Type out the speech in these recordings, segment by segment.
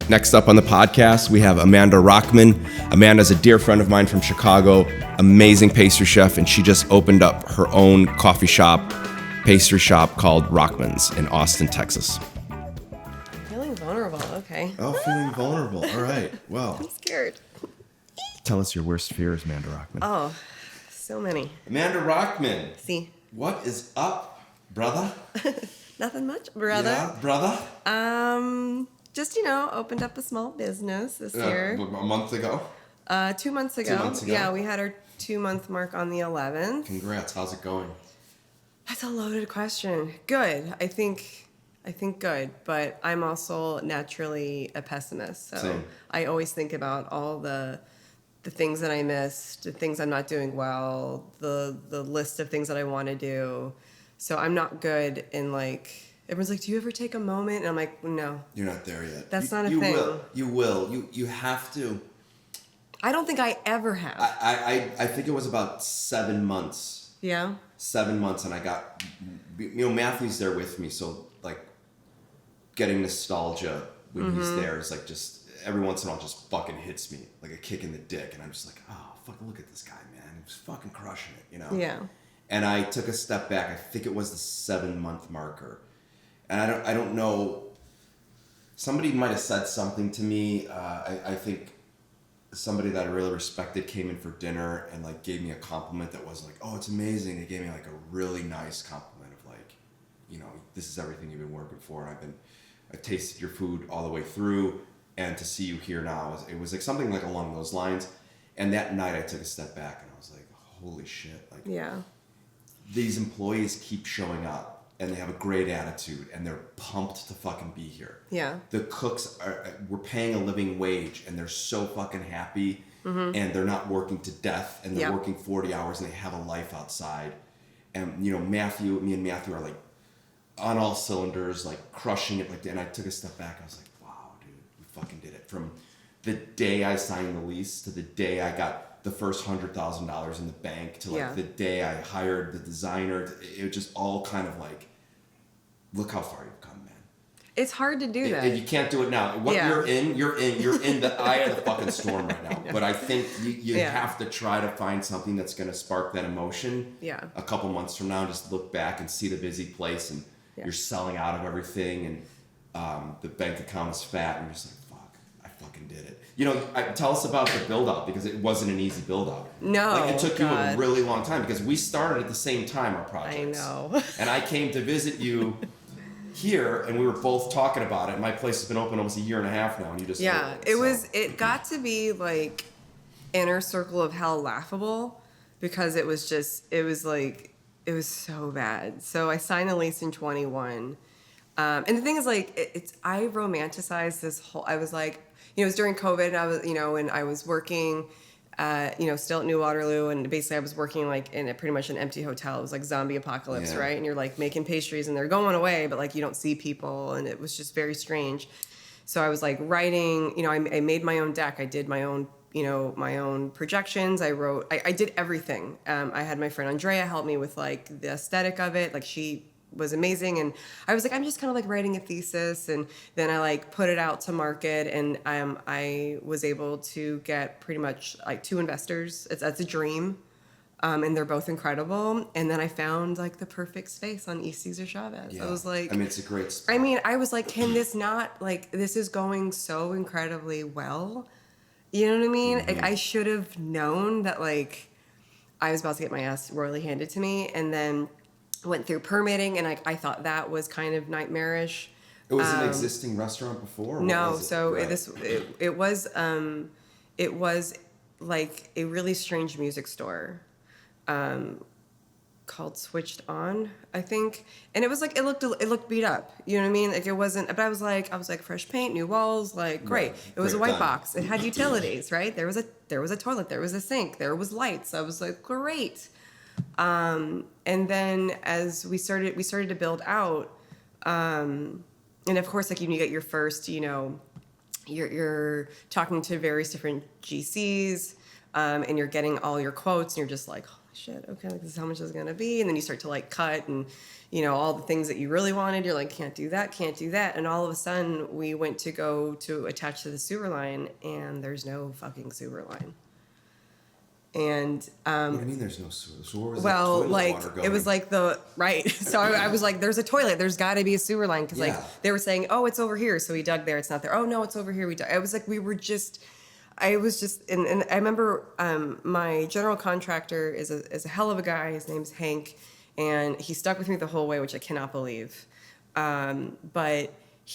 Next up on the podcast, we have Amanda Rockman. Amanda's a dear friend of mine from Chicago, amazing pastry chef, and she just opened up her own coffee shop, pastry shop called Rockman's in Austin, Texas. Feeling vulnerable, okay. Oh, feeling vulnerable. All right. Well. I'm scared. Tell us your worst fears, Amanda Rockman. Oh, so many. Amanda Rockman. See. What is up, brother? Nothing much, brother. Yeah, brother? Just, opened up a small business this year. A month ago? 2 months ago. 2 months ago. Yeah, we had our 2-month mark on the 11th. Congrats. How's it going? That's a loaded question. Good. I think good, but I'm also naturally a pessimist. So Same. I always think about all the things that I missed, the things I'm not doing well, the list of things that I want to do. So I'm not good in everyone's like, do you ever take a moment? And I'm like, no. You're not there yet. That's not a thing. You will. You have to. I don't think I ever have. I think it was about 7 months. Yeah? 7 months, and I got, Matthew's there with me, so, getting nostalgia when he's there is, just, every once in a while just fucking hits me, like a kick in the dick, and I'm just like, oh, fucking look at this guy, man. He's fucking crushing it, Yeah. And I took a step back. I think it was the 7-month marker. And I don't know, somebody might have said something to me. I think somebody that I really respected came in for dinner and gave me a compliment that was oh, it's amazing. They gave me a really nice compliment of this is everything you've been working for. And I tasted your food all the way through, and to see you here now, it was something along those lines. And that night I took a step back and I was like, holy shit. Yeah. These employees keep showing up. And they have a great attitude, and they're pumped to fucking be here. Yeah. The cooks we're paying a living wage, and they're so fucking happy, and they're not working to death, and they're working 40 hours, and they have a life outside. And me and Matthew are on all cylinders, crushing it. And I took a step back. I was like, wow, dude, we fucking did it. From the day I signed the lease to the day I got the first $100,000 in the bank to the day I hired the designer, it was just all kind of look how far you've come, man. It's hard to do that. And you can't do it now. What you're in the eye of the fucking storm right now. But I think you have to try to find something that's going to spark that emotion. Yeah. A couple months from now, just look back and see the busy place, and you're selling out of everything, and the bank account is fat, and you're just like, fuck, I fucking did it. Tell us about the build-out, because it wasn't an easy build-out. No, it took you a really long time, because we started at the same time, our projects. I know. And I came to visit you here, and we were both talking about it. My place has been open almost a year and a half now, and you just... Yeah, it got to be inner circle of hell laughable, because it was so bad. So I signed the lease in 21. And the thing is, I romanticized this whole... I was it was during COVID, and I was, and I was working, still at New Waterloo, and basically I was working in pretty much an empty hotel. It was zombie apocalypse, right? And you're making pastries, and they're going away, but you don't see people, and it was just very strange. So I was writing, I made my own deck. I did my own, my own projections. I wrote, I did everything. I had my friend Andrea help me with the aesthetic of it. She was amazing, and I was I'm just kind of writing a thesis, and then I put it out to market, and I was able to get pretty much 2 investors. That's a dream, and they're both incredible. And then I found the perfect space on East Cesar Chavez. Yeah. I was it's a great spot. I was can this not this is going so incredibly well, you know what I mean? Mm-hmm. I should have known that I was about to get my ass royally handed to me, and then went through permitting, and I thought that was kind of nightmarish. It was an existing restaurant before? Or no, was it? So Right. it was a really strange music store called Switched On, I think, and it was it looked beat up. You know what I mean? It wasn't. But I was fresh paint, new walls, great. Right. It was a white Done. box. It had utilities, right? There was a toilet, there was a sink, there was lights. I was great. And then as we started to build out, and of course, you get your first, you're talking to various different GCs, and you're getting all your quotes, and you're just holy shit, okay, like, this is how much it's going to be. And then you start to like cut and, you know, all the things that you really wanted, you're like, can't do that. And all of a sudden we went to go to attach to the sewer line and there's no fucking sewer line. And, what do you mean there's no sewer? So where was well, that toilet like, water going? it was like right. So I was like, there's a toilet, there's gotta be a sewer line. Cause like they were saying, oh, it's over here. So we dug there. It's not there. Oh no, it's over here. I was like, and I remember my general contractor is a hell of a guy. His name's Hank, and he stuck with me the whole way, which I cannot believe. But I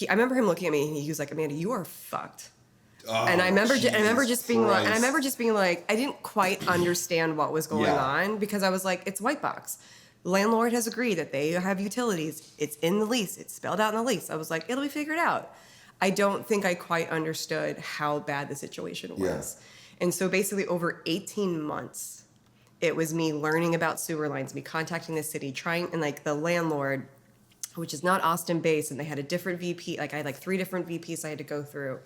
remember him looking at me, and he was like, "Amanda, you are fucked." Oh, and I remember just being like, I didn't quite understand what was going on because I was like, it's white box. Landlord has agreed that they have utilities. It's in the lease. It's spelled out in the lease. I was like, it'll be figured out. I don't think I quite understood how bad the situation was. Yeah. And so basically over 18 months, it was me learning about sewer lines, me contacting the city, and like the landlord, which is not Austin based, and they had a different VP. Like I had like 3 different VPs I had to go through.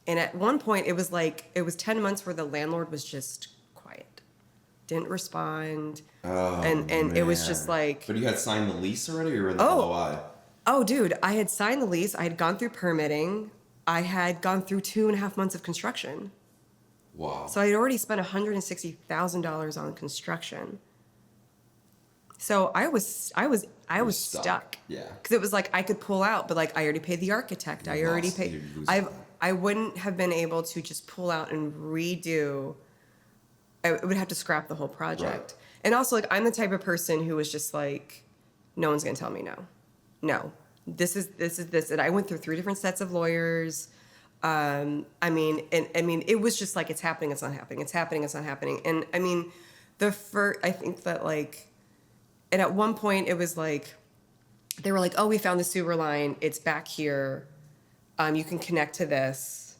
And at one point it was 10 months where the landlord was just quiet. Didn't respond. Oh, and man. It was just like. But you had signed the lease already, or you were in the LOI? Oh, dude, I had signed the lease. I had gone through permitting. I had gone through 2.5 months of construction. Wow. So I had already spent $160,000 on construction. So I was stuck. Yeah. Because it was like I could pull out, but like I already paid the architect. I already paid. I wouldn't have been able to just pull out and redo. I would have to scrap the whole project. Right. And also, like, I'm the type of person who was just like, no one's gonna tell me no. No, this is this. And I went through 3 different sets of lawyers. I mean, it was just like, it's happening, it's not happening. It's happening, it's not happening. And I mean, I think that like, and at one point it was like, they were like, oh, we found the sewer line. It's back here. You can connect to this.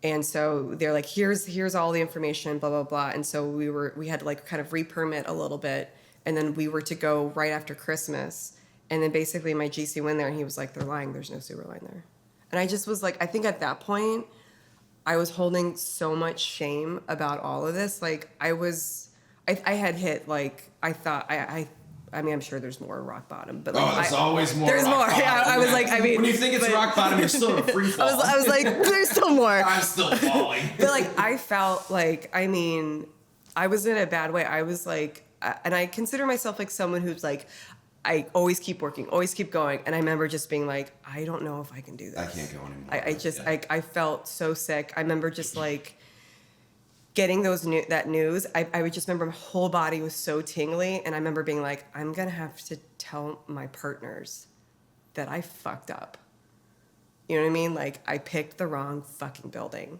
And so they're like, here's all the information, blah, blah, blah. And so we had to like kind of re-permit a little bit. And then we were to go right after Christmas. And then basically my GC went there and he was like, they're lying. There's no sewer line there. And I just was like, I think at that point I was holding so much shame about all of this. Like I had hit like, I mean, I'm sure there's more rock bottom, but like, there's always more. There's more. Yeah, I was like, I mean, when you think it's rock bottom, you're still in a free fall. I was like, there's still more. I'm still falling. But like, I felt like, I mean, I was in a bad way. I was like, and I consider myself like someone who's like, I always keep working, always keep going. And I remember just being like, I don't know if I can do this. I can't go anymore. I felt so sick. I remember just like getting that news. I would just remember my whole body was so tingly. And I remember being like, I'm going to have to tell my partners that I fucked up. You know what I mean? Like I picked the wrong fucking building.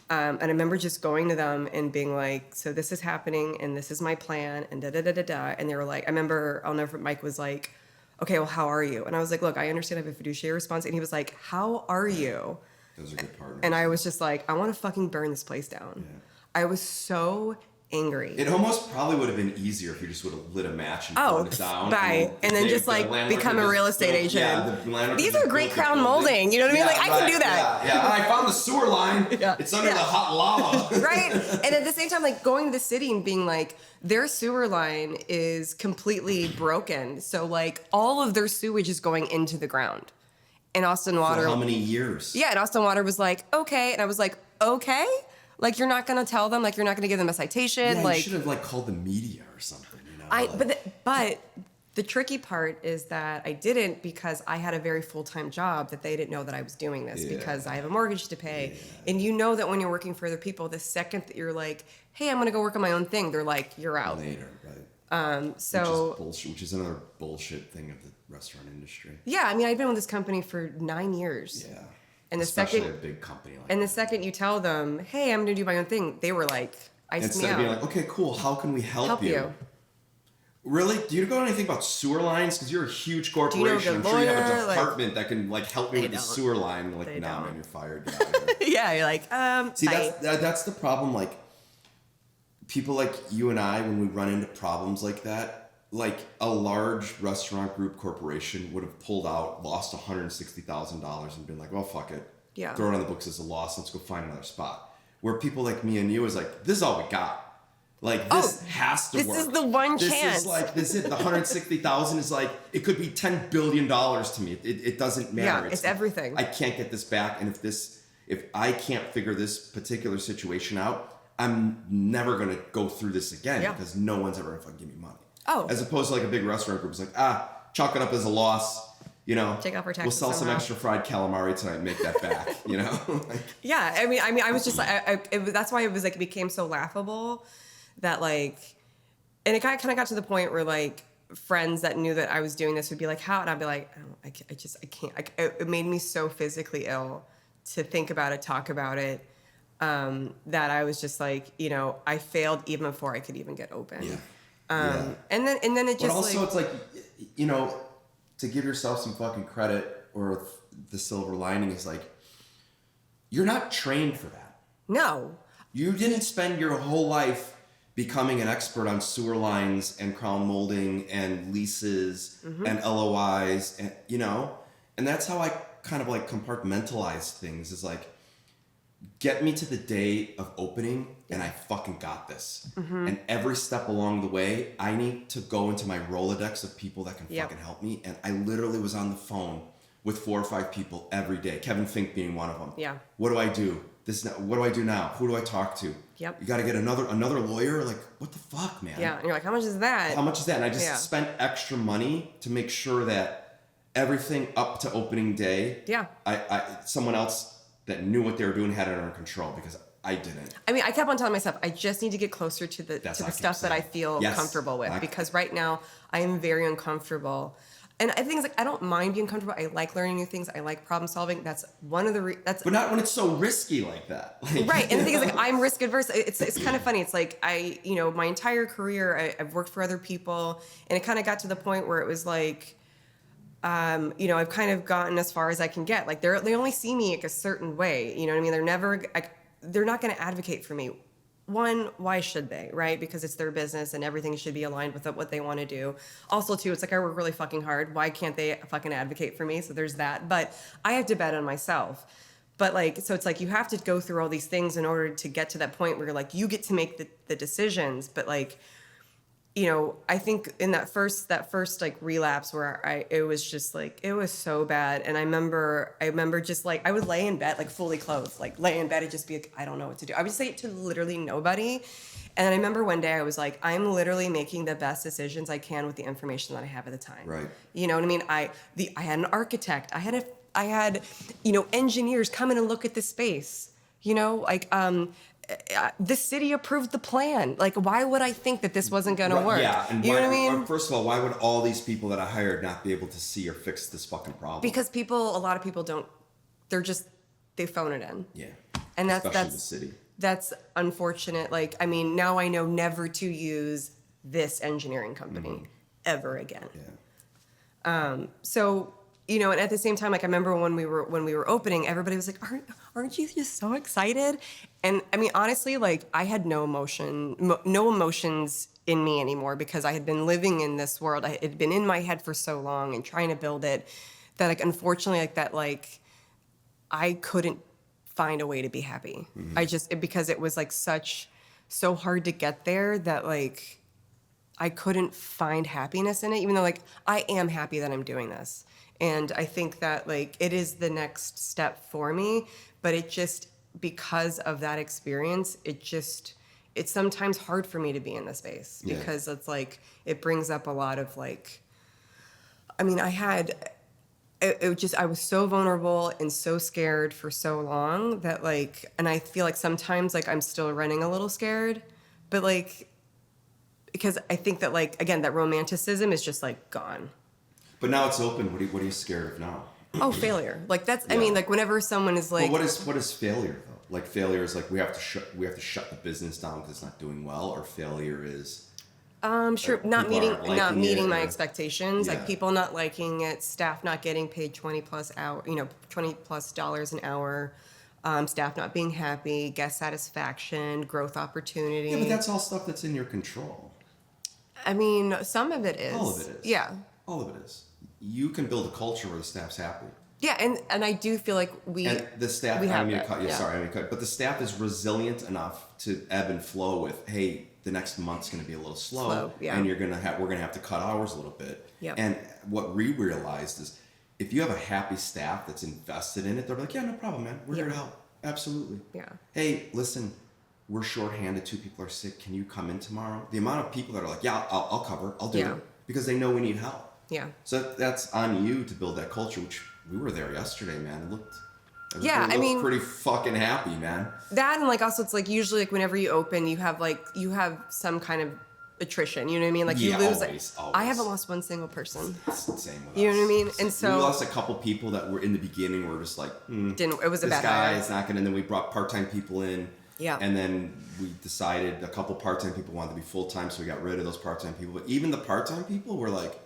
And I remember just going to them and being like, so this is happening and this is my plan and da-da-da-da-da. And they were like, I'll never, Mike was like, okay, well, how are you? And I was like, look, I understand I have a fiduciary response. And he was like, how are you? Those are good partners. And I was just like, I want to fucking burn this place down. Yeah. I was so angry. It almost probably would have been easier if you just would have lit a match and burned it down. Right. And then just like become a real estate agent. Yeah, these are great crown molding. You know what I mean? Like I can do that. Yeah. And I found the sewer line. Yeah. It's under the hot lava. Right. And at the same time, like going to the city and being like, their sewer line is completely broken. So like all of their sewage is going into the ground. And Austin Water. For how many years? Yeah. And Austin Water was like, okay. And I was like, okay. Like, you're not going to tell them, like, you're not going to give them a citation. Yeah, like, you should have, like, called the media or something, you know? But the tricky part is that I didn't because I had a very full-time job that they didn't know that I was doing this because I have a mortgage to pay. Yeah. And you know that when you're working for other people, the second that you're like, hey, I'm going to go work on my own thing, they're like, you're out. Later, right. Which is another bullshit thing of the restaurant industry. Yeah, I mean, I've been with this company for 9 years. Yeah. And especially a big company like that. The second you tell them, hey, I'm going to do my own thing, they were like, ice me out. Instead of being like, okay, cool, how can we help you? Really? Do you know anything about sewer lines? Because you're a huge corporation. I'm sure you have a department that can like help me with the sewer line. Like, nah, man, you're fired. Yeah, you're like, See, that's the problem. Like, people like you and I, when we run into problems like that, like a large restaurant group corporation would have pulled out, lost $160,000 and been like, well, fuck it. Yeah. Throw it on the books as a loss. Let's go find another spot. Where people like me and you is like, this is all we got. Like, this has to work. This is the one chance. This is like, the 160,000 is like, it could be $10 billion to me. It doesn't matter. Yeah, it's everything. I can't get this back. And if I can't figure this particular situation out, I'm never going to go through this again because no one's ever going to fucking give me money. Oh. As opposed to like a big restaurant group. It's like, chalk it up as a loss. You know, take off our taxes. We'll sell some extra fried calamari tonight and make that back. You know. Yeah, I mean, I was just like, that's why it was like it became so laughable that like, and it kind of got to the point where like friends that knew that I was doing this would be like, how? And I'd be like, I can't. It made me so physically ill to think about it, talk about it, that I was just like, you know, I failed even before I could even get open. Yeah. And then it just. But also, it's like, you know, to give yourself some fucking credit, or the silver lining is like, you're not trained for that. No. You didn't spend your whole life becoming an expert on sewer lines and crown molding and leases and LOIs, and you know, and that's how I kind of like compartmentalize things, is like, get me to the day of opening and I fucking got this. And every step along the way, I need to go into my Rolodex of people that can fucking help me. And I literally was on the phone with 4 or 5 people every day. Kevin Fink being one of them. Yeah. What do I do? What do I do now? Who do I talk to? Yep. You got to get another lawyer. Like, what the fuck, man? Yeah. And you're like, how much is that? How much is that? And I just spent extra money to make sure that everything up to opening day, I someone else that knew what they were doing had it under control, because I didn't. I mean, I kept on telling myself, I just need to get closer to the stuff that I feel comfortable with, because right now I am very uncomfortable. And I think it's like, I don't mind being comfortable. I like learning new things. I like problem solving. That's one of the but not when it's so risky like that. Like, right. And the thing is, like, I'm risk adverse. It's kind of funny. It's like my entire career, I've worked for other people, and it kind of got to the point where it was like, I've kind of gotten as far as I can get. Like they only see me like a certain way. You know what I mean? They're not going to advocate for me. One, why should they? Right? Because it's their business and everything should be aligned with what they want to do. Also, too, it's like I work really fucking hard. Why can't they fucking advocate for me? So there's that. But I have to bet on myself. But like, so it's like you have to go through all these things in order to get to that point where you're like, you get to make the decisions. But like, I think in that first like relapse where it was just like, it was so bad. And I remember just like, I would lay in bed, like fully clothed, like lay in bed and just be like, I don't know what to do. I would say it to literally nobody. And I remember one day I was like, I'm literally making the best decisions I can with the information that I have at the time. Right. You know what I mean? I had an architect, I had engineers come in and look at the space, the city approved the plan. Like, why would I think that this wasn't going to work? Yeah, and you know what I mean? First of all, why would all these people that I hired not be able to see or fix this fucking problem? Because a lot of people don't. They phone it in. Yeah, and especially the city. That's unfortunate. Like, I mean, now I know never to use this engineering company ever again. Yeah. So. And at the same time, like I remember when we were opening, everybody was like, "Aren't you just so excited?" And I mean, honestly, like I had no emotions in me anymore, because I had been living in this world. It had been in my head for so long and trying to build it that, like, unfortunately, I couldn't find a way to be happy. Because it was like so hard to get there that like I couldn't find happiness in it, even though like I am happy that I'm doing this. And I think that like it is the next step for me, but it just, because of that experience, it's sometimes hard for me to be in this space, because it's like, it brings up a lot of like, I mean, I was so vulnerable and so scared for so long that like, and I feel like sometimes like I'm still running a little scared, but like, because I think that like, again, that romanticism is just like gone. But now it's open. What are you scared of now? Oh, failure. Like that's. I mean, like whenever someone is like. But what is failure though? Like failure is like we have to shut the business down because it's not doing well, or failure is. Sure. Not meeting my expectations. Yeah. Like people not liking it, staff not getting paid $20+ an hour, staff not being happy, guest satisfaction, growth opportunity. Yeah, but that's all stuff that's in your control. I mean, some of it is. All of it is. Yeah. All of it is. You can build a culture where the staff's happy. Yeah, and I do feel like and the staff. We have but the staff is resilient enough to ebb and flow with, hey, the next month's going to be a little Slow, yeah. and we're going to have to cut hours a little bit. Yep. And what we realized is if you have a happy staff that's invested in it, they're like, yeah, no problem, man. We're here to help. Absolutely. Yeah. Hey, listen, we're shorthanded. 2 people are sick. Can you come in tomorrow? The amount of people that are like, yeah, I'll cover. I'll do it. Because they know we need help. Yeah. So that's on you to build that culture, which we were there yesterday, man. It looked pretty fucking happy, man. That and like also it's like usually like whenever you open, you have some kind of attrition. You know what I mean? Like you lose. Always. I haven't lost one single person. It's the same with us. You know what I mean? And so we lost a couple people that were in the beginning. Were just like, it was a this bad guy hire. is not gonna. And then we brought part-time people in. Yeah. And then we decided a couple part-time people wanted to be full-time, so we got rid of those part-time people. But even the part-time people were like,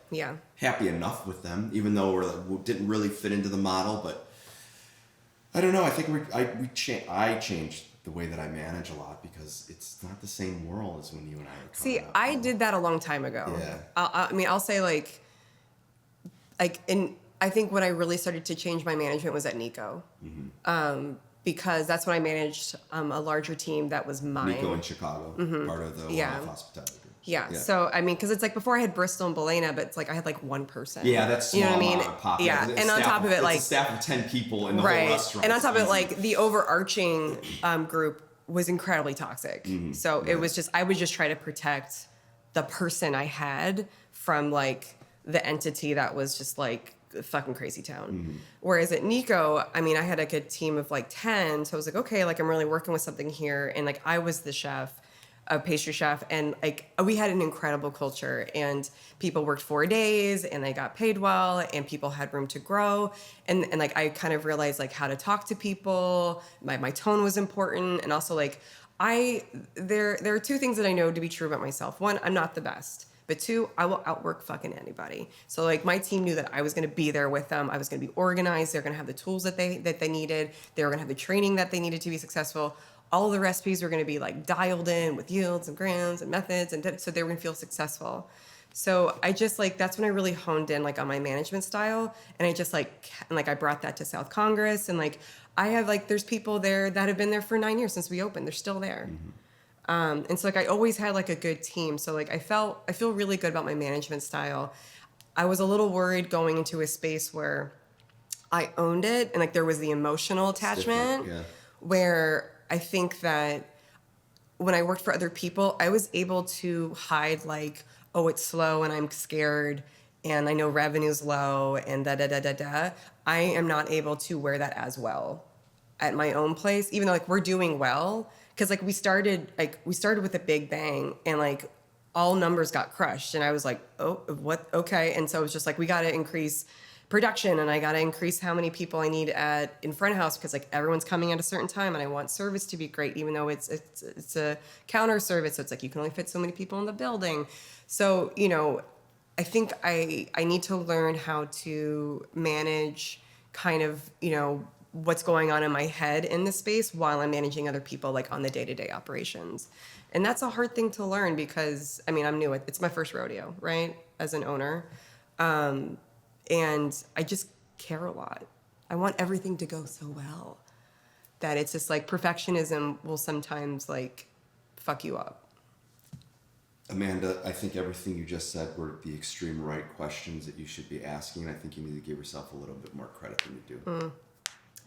happy enough with them, even though we didn't really fit into the model. But I don't know. I think I changed the way that I manage a lot because it's not the same world as when you and I were coming up. I did that a long time ago. Yeah. I'll say and I think when I really started to change my management was at Nico. Mm-hmm. Because that's when I managed a larger team that was mine. Nico in Chicago, part of the hospitality group. Yeah. So, I mean, because it's like before I had Bristol and Belena, but it's like I had like one person. Yeah, that's small. You know what I mean? Pop. Yeah. And on top of it, like. It's a staff of 10 people in the whole restaurant. And on top of it, like the overarching group was incredibly toxic. Mm-hmm. So it was I would just try to protect the person I had from like the entity that was just like fucking crazy town. Mm-hmm. Whereas at Nico, I mean, I had like a team of like 10. So I was like, okay, like I'm really working with something here. And like I was the chef, a pastry chef. And like we had an incredible culture and people worked 4 days and they got paid well and people had room to grow. And like I kind of realized like how to talk to people. My tone was important. And also like there are 2 things that I know to be true about myself. 1, I'm not the best. But 2, I will outwork fucking anybody. So like my team knew that I was going to be there with them. I was going to be organized. They're going to have the tools that they needed. They were going to have the training that they needed to be successful. All the recipes were going to be like dialed in with yields and grams and methods, and so they were going to feel successful. So I just like that's when I really honed in like on my management style, and I just like I brought that to South Congress, and like I have like there's people there that have been there for 9 years since we opened. They're still there. Mm-hmm. And so like I always had like a good team. So like I feel really good about my management style. I was a little worried going into a space where I owned it and like there was the emotional attachment where I think that when I worked for other people, I was able to hide like, oh, it's slow and I'm scared and I know revenue's low and da-da-da-da-da. I am not able to wear that as well at my own place, even though like we're doing well. Because like we started with a big bang and like all numbers got crushed and I was like, oh, what? Okay. And so it was just like, we got to increase production and I got to increase how many people I need in front of house because like everyone's coming at a certain time and I want service to be great, even though it's a counter service. So it's like, you can only fit so many people in the building. So, you know, I think I need to learn how to manage kind of, you know, what's going on in my head in this space while I'm managing other people like on the day-to-day operations. And that's a hard thing to learn because, I mean, I'm new. It's my first rodeo, right, as an owner. And I just care a lot. I want everything to go so well that it's just like perfectionism will sometimes like fuck you up. Amanda, I think everything you just said were the extreme right questions that you should be asking. I think you need to give yourself a little bit more credit than you do.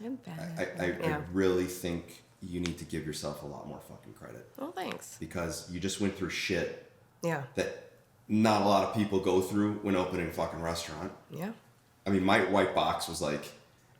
I'm bad. I really think you need to give yourself a lot more fucking credit. Oh, thanks. Because you just went through shit that not a lot of people go through when opening a fucking restaurant. Yeah. I mean, my white box was like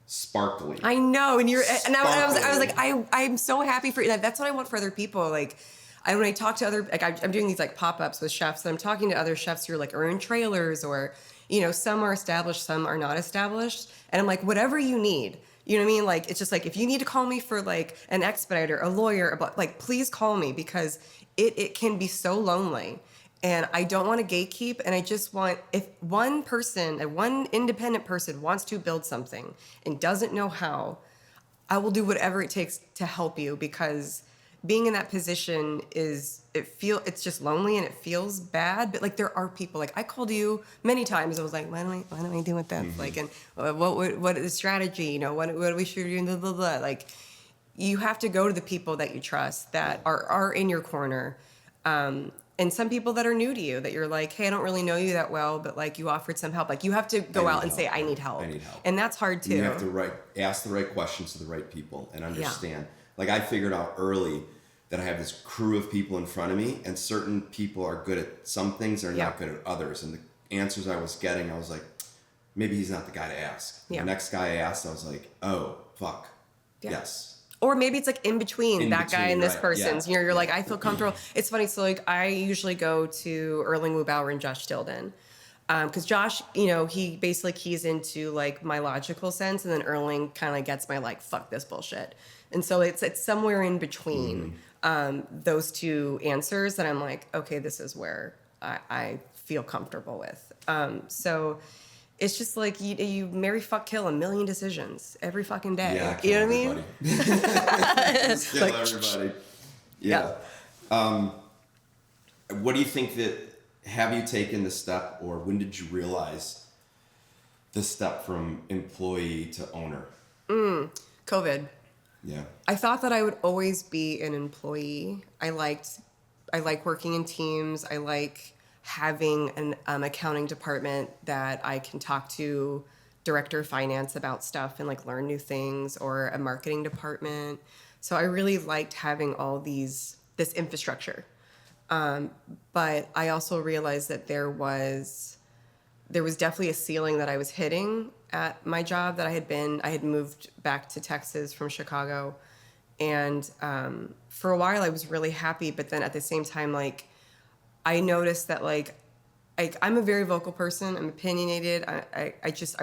sparkly. I know, and I was like, I'm so happy for you. That's what I want for other people. Like, when I talk to other, like I'm doing these like pop-ups with chefs, and I'm talking to other chefs who are in trailers or, you know, some are established, some are not established, and I'm like, whatever you need. You know what I mean? Like, it's just like, if you need to call me for like an expediter, a lawyer, like, please call me because it can be so lonely. And I don't want to gatekeep. And I just want, if one independent person wants to build something and doesn't know how, I will do whatever it takes to help you because being in that position it's just lonely and it feels bad, but like there are people, like I called you many times. I was like, what am I doing with this? Mm-hmm. Like, and what is the strategy? You know, what do we should do? Blah, blah, blah. Like, you have to go to the people that you trust that are in your corner. And some people that are new to you that you're like, hey, I don't really know you that well, but like you offered some help. Like you have to go out and say, I need help. I need help. And that's hard too. You have to ask the right questions to the right people and understand. Like I figured out early that I have this crew of people in front of me, and certain people are good at some things, they're not good at others. And the answers I was getting, I was like, maybe he's not the guy to ask. The next guy I asked, I was like, oh, fuck. Yes. Or maybe it's like in between that guy and this person's. Yeah. You're like, I feel comfortable. It's funny. So like, I usually go to Erling Wubauer and Josh Tilden. Because Josh, he basically keys into like my logical sense, and then Erling kind of like gets my like, fuck this bullshit. And so it's somewhere in between those two answers that I'm like, okay, this is where I feel comfortable with. So it's just like you marry, fuck, kill a million decisions every fucking day. Yeah, you know what I mean? Just kill everybody. Yeah. What do you think have you taken the step, or when did you realize the step from employee to owner? COVID. Yeah. I thought that I would always be an employee. I like working in teams. I like having an accounting department that I can talk to director of finance about stuff and like learn new things, or a marketing department. So I really liked having all this infrastructure. But I also realized that there was definitely a ceiling that I was hitting at my job that I had moved back to Texas from Chicago. And for a while I was really happy, but then at the same time, like, I noticed that like I'm a very vocal person. I'm opinionated. I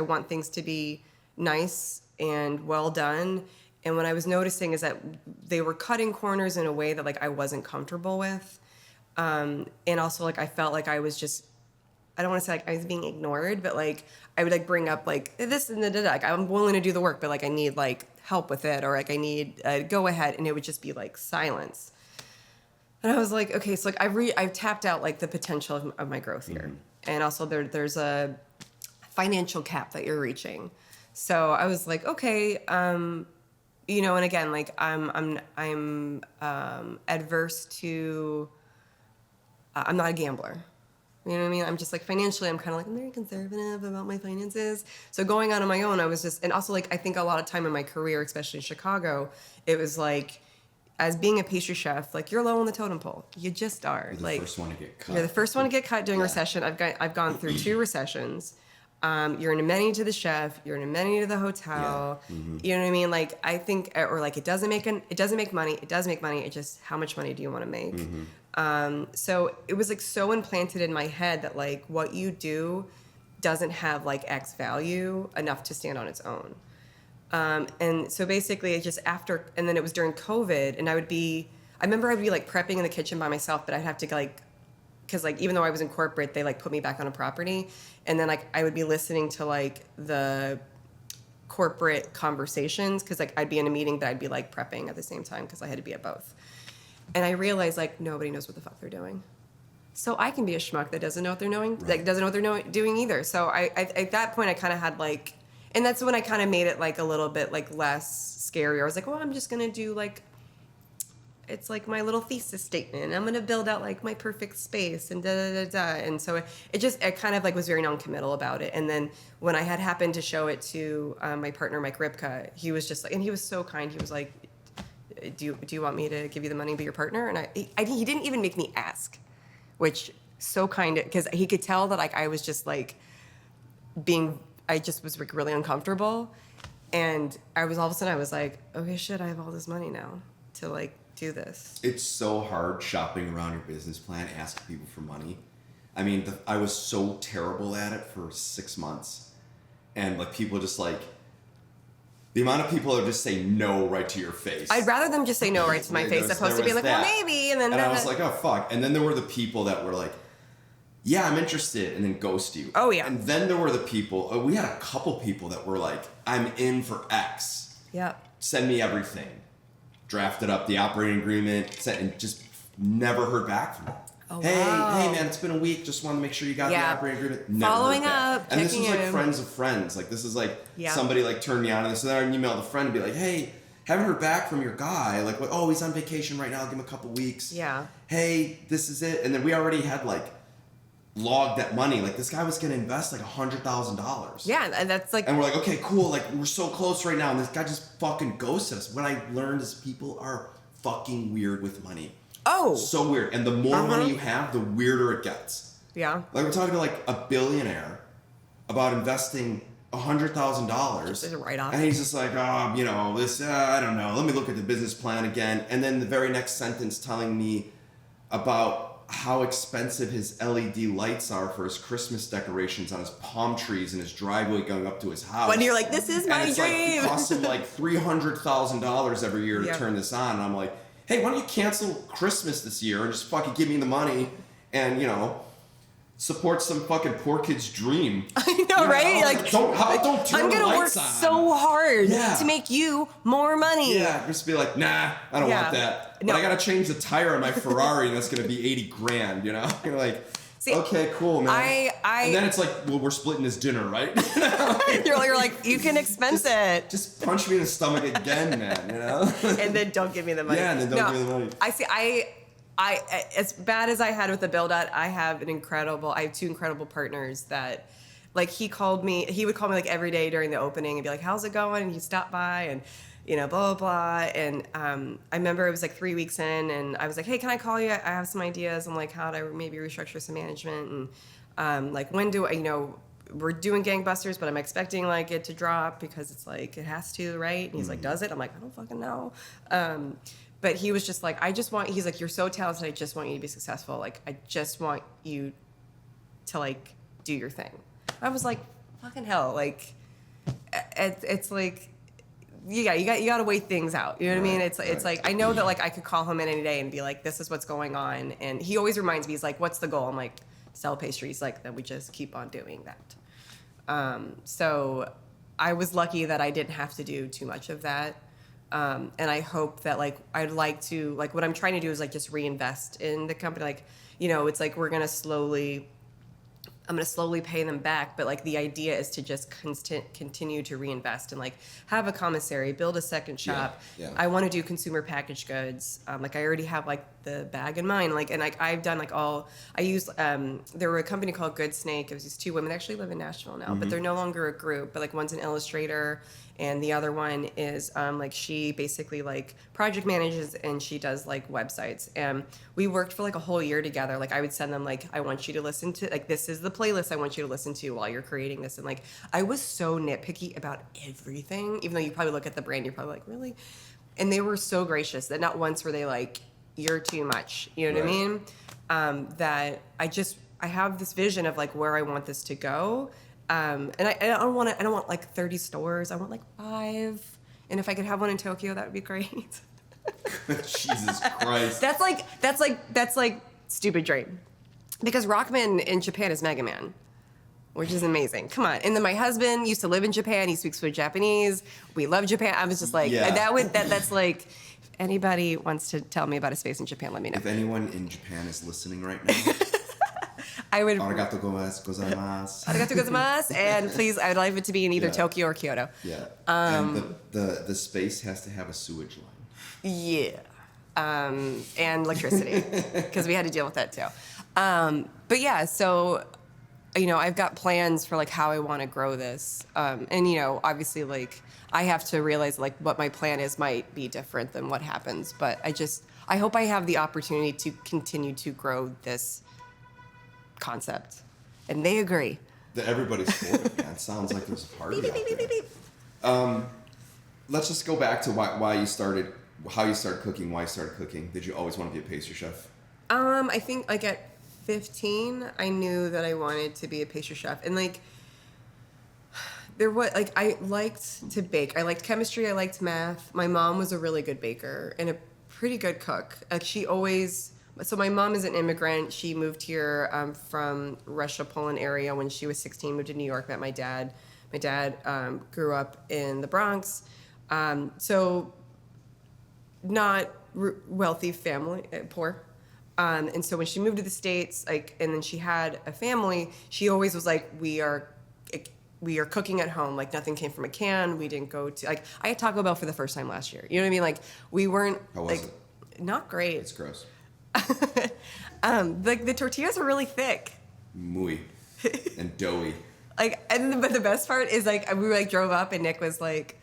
want things to be nice and well done. And what I was noticing is that they were cutting corners in a way that like I wasn't comfortable with. And also like I felt like I was just, I don't want to say like I was being ignored, but like I would like bring up like this and da. Like I'm willing to do the work, but like I need like help with it, or like I need go ahead, and it would just be like silence. And I was like, okay, so like I've tapped out like the potential of my growth here, and also there's a financial cap that you're reaching. So I was like, okay, and again, like I'm adverse to. I'm not a gambler. You know what I mean? I'm just like financially, I'm kind of like, I'm very conservative about my finances. So going out on my own, I was just, and also like I think a lot of time in my career, especially in Chicago, it was like, as being a pastry chef, like you're low on the totem pole. You just are. You're the like first one to get cut. You're the first one to get cut during recession. I've gone through 2 recessions. You're an amenity to the chef. You're an amenity to the hotel. Yeah. Mm-hmm. You know what I mean? Like I think, or like it doesn't make money. It does make money. It just, how much money do you want to make? Mm-hmm. So it was like so implanted in my head that like what you do doesn't have like X value enough to stand on its own. And so basically it just and then it was during COVID, and I remember I'd be like prepping in the kitchen by myself, but I'd have to like, cause like, even though I was in corporate, they like put me back on a property, and then like, I would be listening to like the corporate conversations. Cause like I'd be in a meeting, but I'd be like prepping at the same time, cause I had to be at both. And I realized like nobody knows what the fuck they're doing. So I can be a schmuck that doesn't know what they're doing, like doesn't know what they're doing either. So I at that point I kind of had like, and that's when I kind of made it like a little bit like less scary. I was like, well, I'm just going to do like, it's like my little thesis statement. I'm going to build out like my perfect space and da. And so it kind of like was very non-committal about it. And then when I had happened to show it to my partner, Mike Ripka, he was just like, and he was so kind. He was like, do you want me to give you the money and be your partner? And he didn't even make me ask, which so kind of, because he could tell that like I was just like I just was like really uncomfortable, and all of a sudden I was like, okay, shit, I have all this money now to like do this. It's so hard shopping around your business plan, asking people for money. I mean, I was so terrible at it for 6 months, and like people just like, the amount of people that just say no right to your face. I'd rather them just say no right to my face, opposed to be like, well, maybe, and then I was like, oh fuck. And then there were the people that were like, yeah, I'm interested, and then ghost you. Oh, yeah. And then there were the people, we had a couple people that were like, I'm in for X. Yeah. Send me everything. Drafted up the operating agreement, and just never heard back from them. Oh, hey, wow. Hey man, it's been a week, just wanted to make sure you got the operating agreement. Never Following heard back. up, and this was like in. friends of friends. Like this is like somebody like turned me on, and so then I emailed a friend and be like, hey, haven't heard back from your guy. Like, oh, he's on vacation right now. I'll give him a couple weeks. Yeah. Hey, this is it. And then we already had like logged that money. Like this guy was going to invest like $100,000. Yeah, and that's like. And we're like, okay, cool. Like we're so close right now. And this guy just fucking ghosted us. What I learned is people are fucking weird with money. Oh. So weird. And the more money you have, the weirder it gets. Yeah. Like we're talking to like a billionaire about investing $100,000. Just as a write-off. And he's just like, oh, you know, this, I don't know. Let me look at the business plan again. And then the very next sentence telling me about how expensive his LED lights are for his Christmas decorations on his palm trees and his driveway going up to his house. When you're like, this is my and it's dream. Like, it costs him like $300,000 every year to turn this on. And I'm like, hey, why don't you cancel Christmas this year and just fucking give me the money and, you know, support some fucking poor kid's don't know, right? Like, don't turn I'm the gonna work lights on. so hard to make you more money. Yeah, just be like, nah, I don't want that. No. But I gotta change the tire on my Ferrari, and that's gonna be $80,000. You know, you're like, see, okay, cool, man. And then it's like, well, we're splitting this dinner, right? you're like, you can expense it. Just punch me in the stomach again, man. You know. And then don't give me the money. Yeah, and then don't give me the money. I see. I as bad as I had with the build out, I have two incredible partners that, like, he would call me like every day during the opening and be like, how's it going? And he'd stop by and, you know, blah, blah, blah. And I remember it was like 3 weeks in and I was like, hey, can I call you? I have some ideas on like how to maybe restructure some management and like when do I, you know, we're doing gangbusters, but I'm expecting like it to drop because it's like, it has to, right? And he's like, does it? I'm like, I don't fucking know. But he was just like, he's like, you're so talented. I just want you to be successful. Like, I just want you to like do your thing. I was like, fucking hell. Like, it's like, you got to weigh things out. You know what I mean? It's like, I know that like I could call him in any day and be like, this is what's going on. And he always reminds me, he's like, what's the goal? I'm like, sell pastries. Like, then we just keep on doing that. So I was lucky that I didn't have to do too much of that. And I hope that like I'd like to like what I'm trying to do is like just reinvest in the company. Like, you know, it's like I'm gonna slowly pay them back, but like the idea is to just continue to reinvest and like have a commissary, build a second shop. Yeah. I want to do consumer packaged goods. Like I already have like the bag in mind. Like, and like I've done like there were a company called Good Snake. It was these two women that actually live in Nashville now, but they're no longer a group, but like one's an illustrator and the other one is like she basically like project manages and she does like websites. And we worked for like a whole year together. Like I would send them like, I want you to listen to like, this is the playlist I want you to listen to while you're creating this. And like, I was so nitpicky about everything, even though you probably look at the brand, you're probably like, really? And they were so gracious that not once were they like, you're too much. You know what I mean? That I have this vision of like where I want this to go. And I don't want like 30 stores. I want like 5. And if I could have one in Tokyo, that would be great. Jesus Christ. That's like stupid dream. Because Rockman in Japan is Mega Man, which is amazing. Come on. And then my husband used to live in Japan. He speaks fluent Japanese. We love Japan. I was just like, that's like, if anybody wants to tell me about a space in Japan, let me know. If anyone in Japan is listening right now, I would. Arigato gozaimasu. Arigato gozaimasu. And please, I'd like it to be in either Tokyo or Kyoto. Yeah. And the space has to have a sewage line. Yeah. And electricity, because we had to deal with that too. But yeah, so, you know, I've got plans for like how I want to grow this. And, you know, obviously like I have to realize like what my plan is might be different than what happens. But I hope I have the opportunity to continue to grow this concept. And they agree. Everybody's for it, man. It sounds like there's a party out there. Let's just go back to why you started, how you started cooking, why you started cooking. Did you always want to be a pastry chef? I think like at 15, I knew that I wanted to be a pastry chef. And like, I liked to bake. I liked chemistry. I liked math. My mom was a really good baker and a pretty good cook. Like so my mom is an immigrant. She moved here from Russia, Poland area when she was 16, moved to New York, met my dad. My dad grew up in the Bronx. So not wealthy family, poor. And so when she moved to the States, like, and then she had a family, she always was like, we are cooking at home. Like nothing came from a can. We didn't go to like I had Taco Bell for the first time last year. You know what I mean? Like we weren't How was like not great. It's gross. The tortillas are really thick. Muy. And doughy. But the best part is like we like drove up and Nick was like,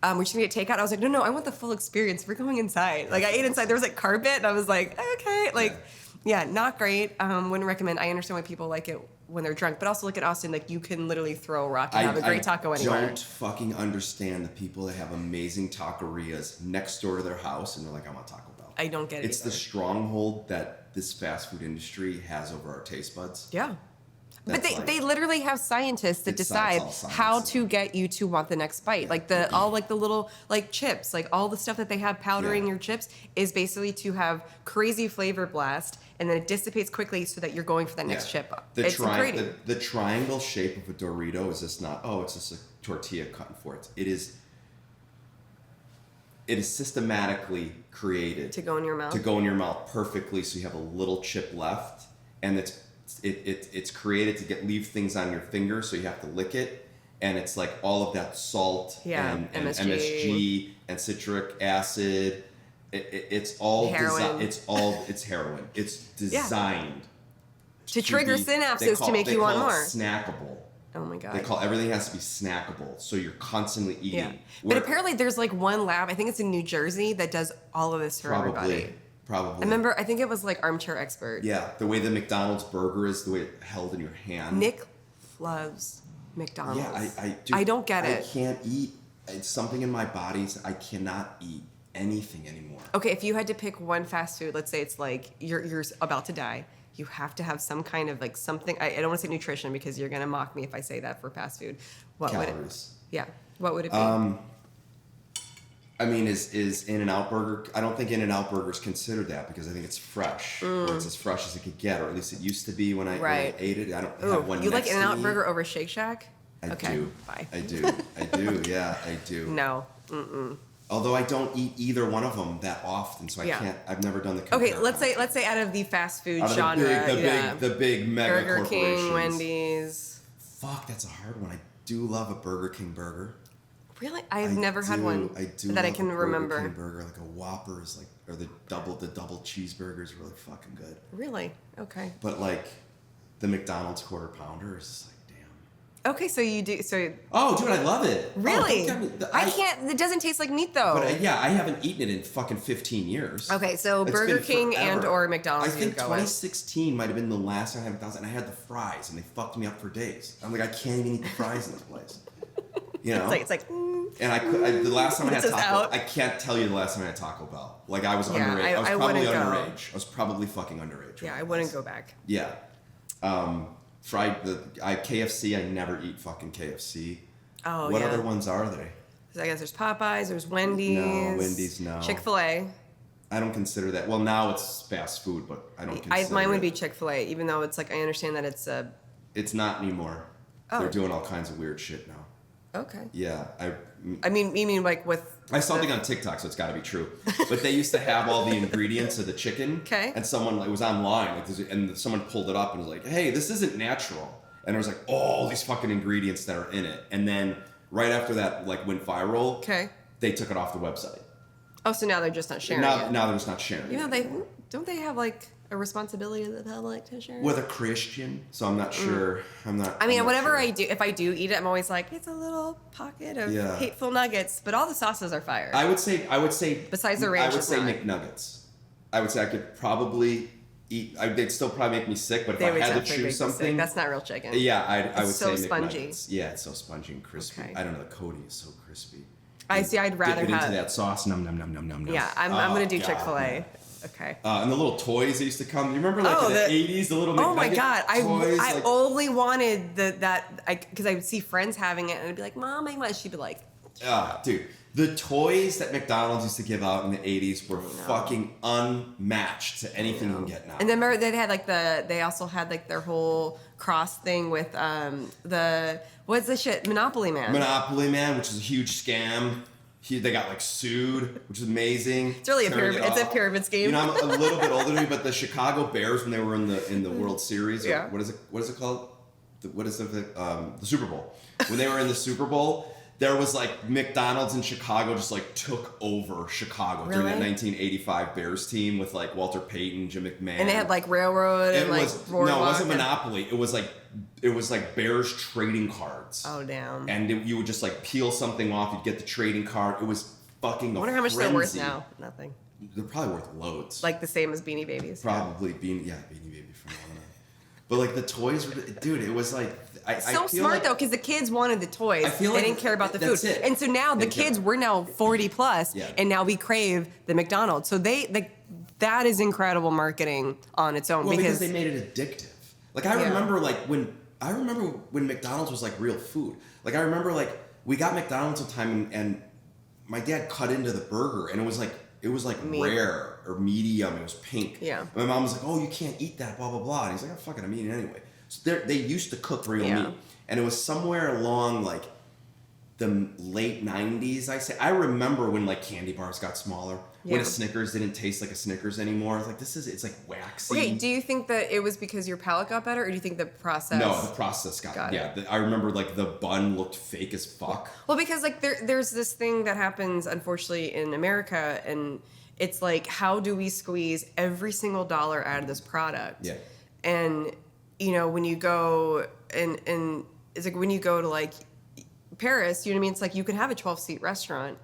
we're just gonna get takeout. I was like, no, I want the full experience. We're going inside. Like I ate inside. There was like carpet, and I was like, okay, like, yeah, not great. Wouldn't recommend. I understand why people like it when they're drunk, but also look at Austin. Like you can literally throw a rock and have a great taco anywhere. I don't fucking understand the people that have amazing taquerias next door to their house, and they're like, I want Taco Bell. I don't get it. It's the stronghold that this fast food industry has over our taste buds. Yeah. That's But they literally have scientists that decide how to get you to want the next bite. Like all like the little like chips, like all the stuff that they have powdering your chips is basically to have crazy flavor blast, and then it dissipates quickly so that you're going for that next chip. The triangle shape of a Dorito is just not, it's just a tortilla cut in four. It is systematically created to go in your mouth perfectly, so you have a little chip left, and it's created to leave things on your finger, so you have to lick it, and it's like all of that salt and MSG and citric acid. It's all heroin. It's heroin. It's designed to trigger synapses to make you want more. Snackable. Oh my god! They call everything has to be snackable, so you're constantly eating. Yeah. But apparently, there's like one lab. I think it's in New Jersey that does all of this for everybody. Probably. I remember. I think it was like Armchair Expert. Yeah, the way the McDonald's burger is, the way it held in your hand. Nick loves McDonald's. Yeah, I don't get it. I can't eat. It's something in my body. I cannot eat anything anymore. Okay, if you had to pick one fast food, let's say it's like you're about to die. You have to have some kind of like something. I don't want to say nutrition because you're gonna mock me if I say that for fast food. What Calories. would it? Yeah. What would it be? I mean, is In-N-Out Burger? I don't think In-N-Out Burger is considered that because I think it's fresh, or it's as fresh as it could get, or at least it used to be when I ate it. I don't have one. You next like In-N-Out to me. Burger over Shake Shack? I okay. do. Bye. I do. Yeah, I do. No. Mm-mm. Although I don't eat either one of them that often, so I can't. I've never done the. Okay, let's say out of the fast food genre, the big mega Burger corporations. King, Wendy's. Fuck, that's a hard one. I do love a Burger King burger. Really, I've never had one that I can remember. Burger King burger, like a Whopper is like, or the double cheeseburger is really fucking good. Really? Okay. But like, the McDonald's quarter pounder is just like, damn. Okay, so you do so. Oh, dude, I love it. Really? Oh, I can't. It doesn't taste like meat though. But I haven't eaten it in fucking 15 years. Okay, so Burger King and or McDonald's. I think 2016 might have been the last time I had McDonald's, and I had the fries, and they fucked me up for days. I'm like, I can't even eat the fries in this place. You know, it's like. And the last time I had Taco, out. I can't tell you the last time I had Taco Bell. Like I was underage. I was probably underage. I was probably fucking underage. Yeah, I wouldn't go back. Yeah. KFC. I never eat fucking KFC. Oh, what other ones are there? I guess there's Popeyes. There's Wendy's. No, Wendy's. No. Chick-fil-A. I don't consider that. Well, now it's fast food, but I don't consider mine would be Chick-fil-A, even though it's like I understand that it's a. It's not anymore. Oh. They're doing all kinds of weird shit now. Okay. Yeah, I mean, you mean like with. I saw something on TikTok, so it's got to be true. But they used to have all the ingredients of the chicken. Okay. And someone, it was online, and someone pulled it up and was like, "Hey, this isn't natural." And there was like all these fucking ingredients that are in it. And then right after that, like went viral. Okay. They took it off the website. Oh, so now they're just not sharing it. Now they're just not sharing. You know, they have like a responsibility to the public to share. With a Christian, so I'm not sure. I mean, whatever I do, if I do eat it, I'm always like, it's a little pocket of hateful nuggets, but all the sauces are fire. I would say. Besides the ranch, I would say McNuggets. I would say I could probably eat. They'd still probably make me sick, but if I had to choose something, that's not real chicken. Yeah, I would so say spongy. McNuggets. Yeah, it's so spongy and crispy. Okay. I don't know. The coating is so crispy. I'd rather dip it have into that sauce. Nom nom nom nom nom nom. Yeah, I'm gonna do Chick-fil-A. Man. Okay. And the little toys that used to come. You remember like in the 80s, the little McNugget oh my god, toys? I only wanted because I would see friends having it and I'd be like, Mom, I want. She'd be like, dude, the toys that McDonald's used to give out in the 80s were fucking unmatched to anything you can get now. And then remember they had like they also had like their whole cross thing with what's the shit Monopoly Man, which is a huge scam. They got like sued, which is amazing. It's really a pyramid scheme. You know, I'm a little bit older than me, but the Chicago Bears when they were in the World Series, yeah. What is it called? the Super Bowl. When they were in the Super Bowl, there was like McDonald's in Chicago just like took over Chicago during that 1985 Bears team with like Walter Payton, Jim McMahon. And they had like Railroad and like Boardwalk. No, it wasn't Monopoly. It was like Bears trading cards. Oh, damn. And you would just like peel something off, you'd get the trading card. It was fucking I wonder how much they're worth now. Nothing. They're probably worth loads. Like the same as Beanie Babies. Probably Beanie Baby from now on. But like the toys were, dude, it was like I so feel smart like, though, because the kids wanted the toys. I feel they like didn't care about the food. that's it. And so now the kids, we're now 40 plus, and now we crave the McDonald's. So that is incredible marketing on its own. Well, because they made it addictive. Like I remember when McDonald's was like real food. Like I remember like we got McDonald's one time and my dad cut into the burger and it was like rare or medium. It was pink. Yeah. And my mom was like, "Oh, you can't eat that." Blah blah blah. And he's like, "Oh, fuck it, I'm eating it anyway." So they used to cook real meat, and it was somewhere along like the late 90s. I remember when like candy bars got smaller. When a Snickers didn't taste like a Snickers anymore. I was like, it's like waxy. Okay, do you think that it was because your palate got better, or do you think the process? No, the process got it. I remember like the bun looked fake as fuck. Well, because like there's this thing that happens unfortunately in America, and it's like, how do we squeeze every single dollar out of this product? Yeah. And you know, when you go and it's like when you go to like Paris, you know what I mean? It's like you can have a 12-seat restaurant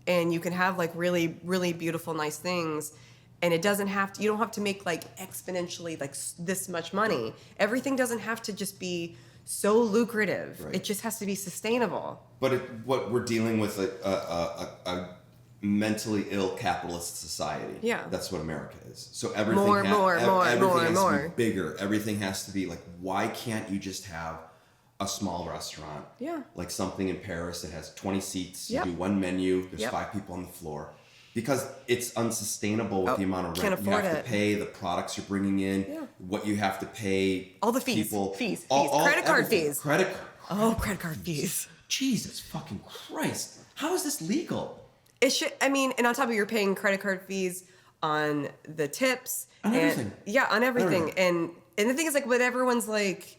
and you can have like really, really beautiful, nice things. And it doesn't have to, you don't have to make like exponentially like this much money. Everything doesn't have to just be so lucrative. Right. It just has to be sustainable. But what we're dealing with a mentally ill capitalist society. Yeah. That's what America is. So everything more. has to be bigger. Everything has to be like, why can't you just have a small restaurant? Yeah. Like something in Paris that has 20 seats. Yep. You do one menu. There's Yep. 5 people on the floor. Because it's unsustainable with the amount of rent you have to pay, the products you're bringing in, what you have to pay. All the fees. People, fees. all Credit card everything. fees. Credit card. Oh, credit card fees. Jesus fucking Christ. How is this legal? It should, I mean, and on top of you're paying credit card fees on the tips. On everything. Yeah, on everything. And the thing is like, but everyone's like,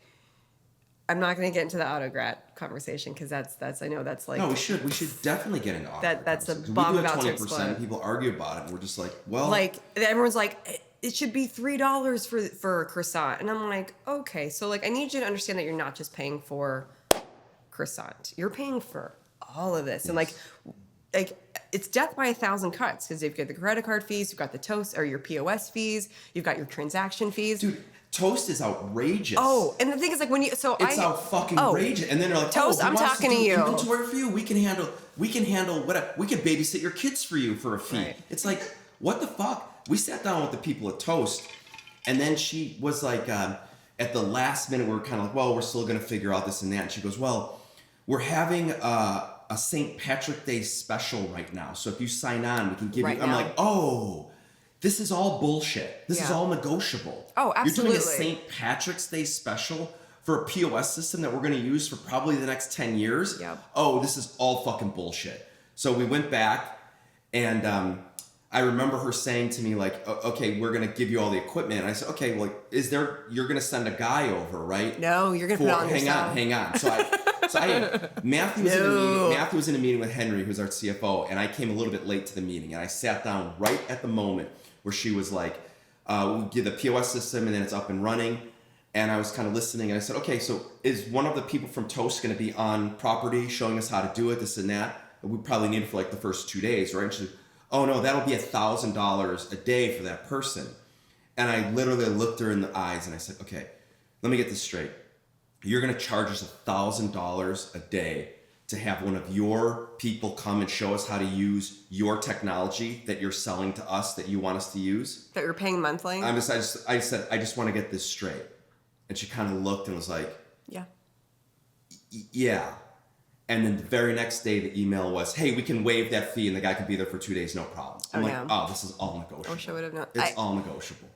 I'm not going to get into the autograt conversation because that's I know that's like. No, we should definitely get into autograt. That's a bomb about to 20%. explode. People argue about it, and we're just like, well, like everyone's like, it should be $3 for a croissant, and I'm like, okay, so like I need you to understand that you're not just paying for croissant, you're paying for all of this, and like it's death by 1,000 cuts because you've got the credit card fees, you've got the toast or your POS fees, you've got your transaction fees. Dude, toast is outrageous. Oh, and the thing is like when you outrageous, and then they're like, toast. I'm talking to you. Inventory for you. We can handle whatever. We can babysit your kids for you for a fee. Right. It's like, what the fuck? We sat down with the people at Toast, and then she was like, at the last minute, we were kind of like, well, we're still gonna figure out this and that. And she goes, well, we're having a St. Patrick Day special right now. So if you sign on, we can give you. I'm like, oh, this is all bullshit. This is all negotiable. Oh, absolutely. You're doing a St. Patrick's Day special for a POS system that we're going to use for probably the next 10 years. Yep. Oh, this is all fucking bullshit. So we went back, and I remember her saying to me like, okay, we're going to give you all the equipment. And I said, okay, well, you're going to send a guy over, right? No, you're going to put it on yourself. Hang on. Matthew was in a meeting with Henry, who's our CFO, and I came a little bit late to the meeting, and I sat down right at the moment where she was like, we get the POS system and then it's up and running. And I was kind of listening, and I said, okay, so is one of the people from Toast going to be on property showing us how to do it, this and that? We probably need it for like the first 2 days, right? And she said, oh no, that'll be $1,000 a day for that person. And I literally looked her in the eyes and I said, okay, let me get this straight. You're going to charge us $1,000 a day to have one of your people come and show us how to use your technology that you're selling to us that you want us to use? That you're paying monthly? I said, I just want to get this straight. And she kind of looked and was like, yeah. Yeah. And then the very next day, the email was, hey, we can waive that fee and the guy can be there for 2 days, no problem. I'm like, oh, this is all negotiable. I wish I would have known. It's all negotiable.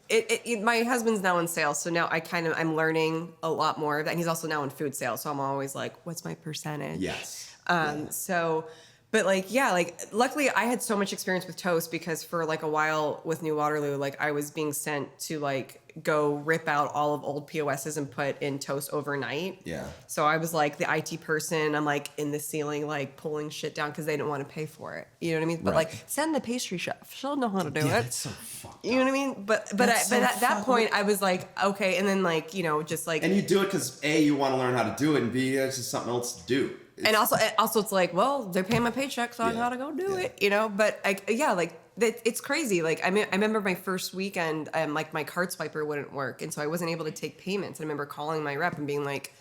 My husband's now in sales, so now I'm learning a lot more of that. And he's also now in food sales, so I'm always like, what's my percentage? Yes. So, But like, yeah, like luckily I had so much experience with toast because for like a while with New Waterloo, like I was being sent to like go rip out all of old POSs and put in toast overnight. Yeah. So I was like the IT person. I'm like in the ceiling, like pulling shit down because they didn't want to pay for it. You know what I mean? But Right. like send the pastry chef. She'll know how to do it. That's so fucked You know what I mean? But at that point I was like, okay. And then like, you know, just like. And you do it because A, you want to learn how to do it, and B, it's just something else to do. And also it's like, well, they're paying my paycheck, so I gotta go do it, you know. But it's crazy. Like I remember my first weekend, like my card swiper wouldn't work, and so I wasn't able to take payments. And I remember calling my rep and being like,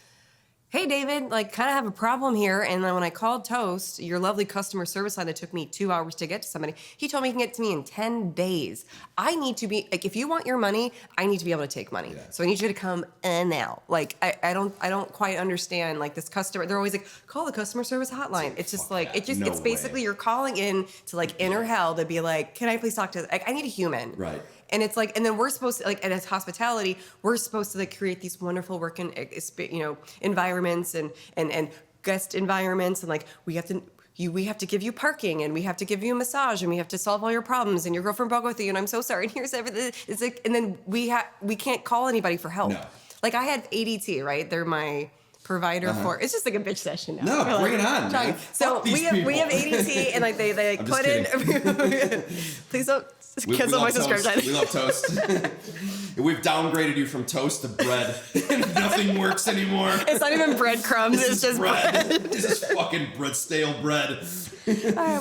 "Hey, David, like, kind of have a problem here." And then when I called Toast, your lovely customer service line that took me 2 hours to get to somebody, he told me he can get it to me in 10 days. I need to be like, if you want your money, I need to be able to take money. Yeah. So I need you to come now. Like, I don't quite understand like this customer. They're always like, call the customer service hotline. It's just like, it's basically you're calling in to like inner hell to be like, can I please talk to, like, I need a human. Right. And it's like, and then we're supposed to, like, and as hospitality, we're supposed to like create these wonderful working, you know, environments and guest environments, and like we have to give you parking, and we have to give you a massage, and we have to solve all your problems, and your girlfriend broke with you, and I'm so sorry. And here's everything. It's like, and then we can't call anybody for help. No. Like I had ADT, right? They're my provider for. It's just like a bitch session now. No, We're bring like, it on, man. So we have ADT, and like they like I'm put in. Please don't cancel my subscription. We love toast. We've downgraded you from toast to bread. Nothing works anymore. It's not even breadcrumbs. It's just bread. This is fucking stale bread.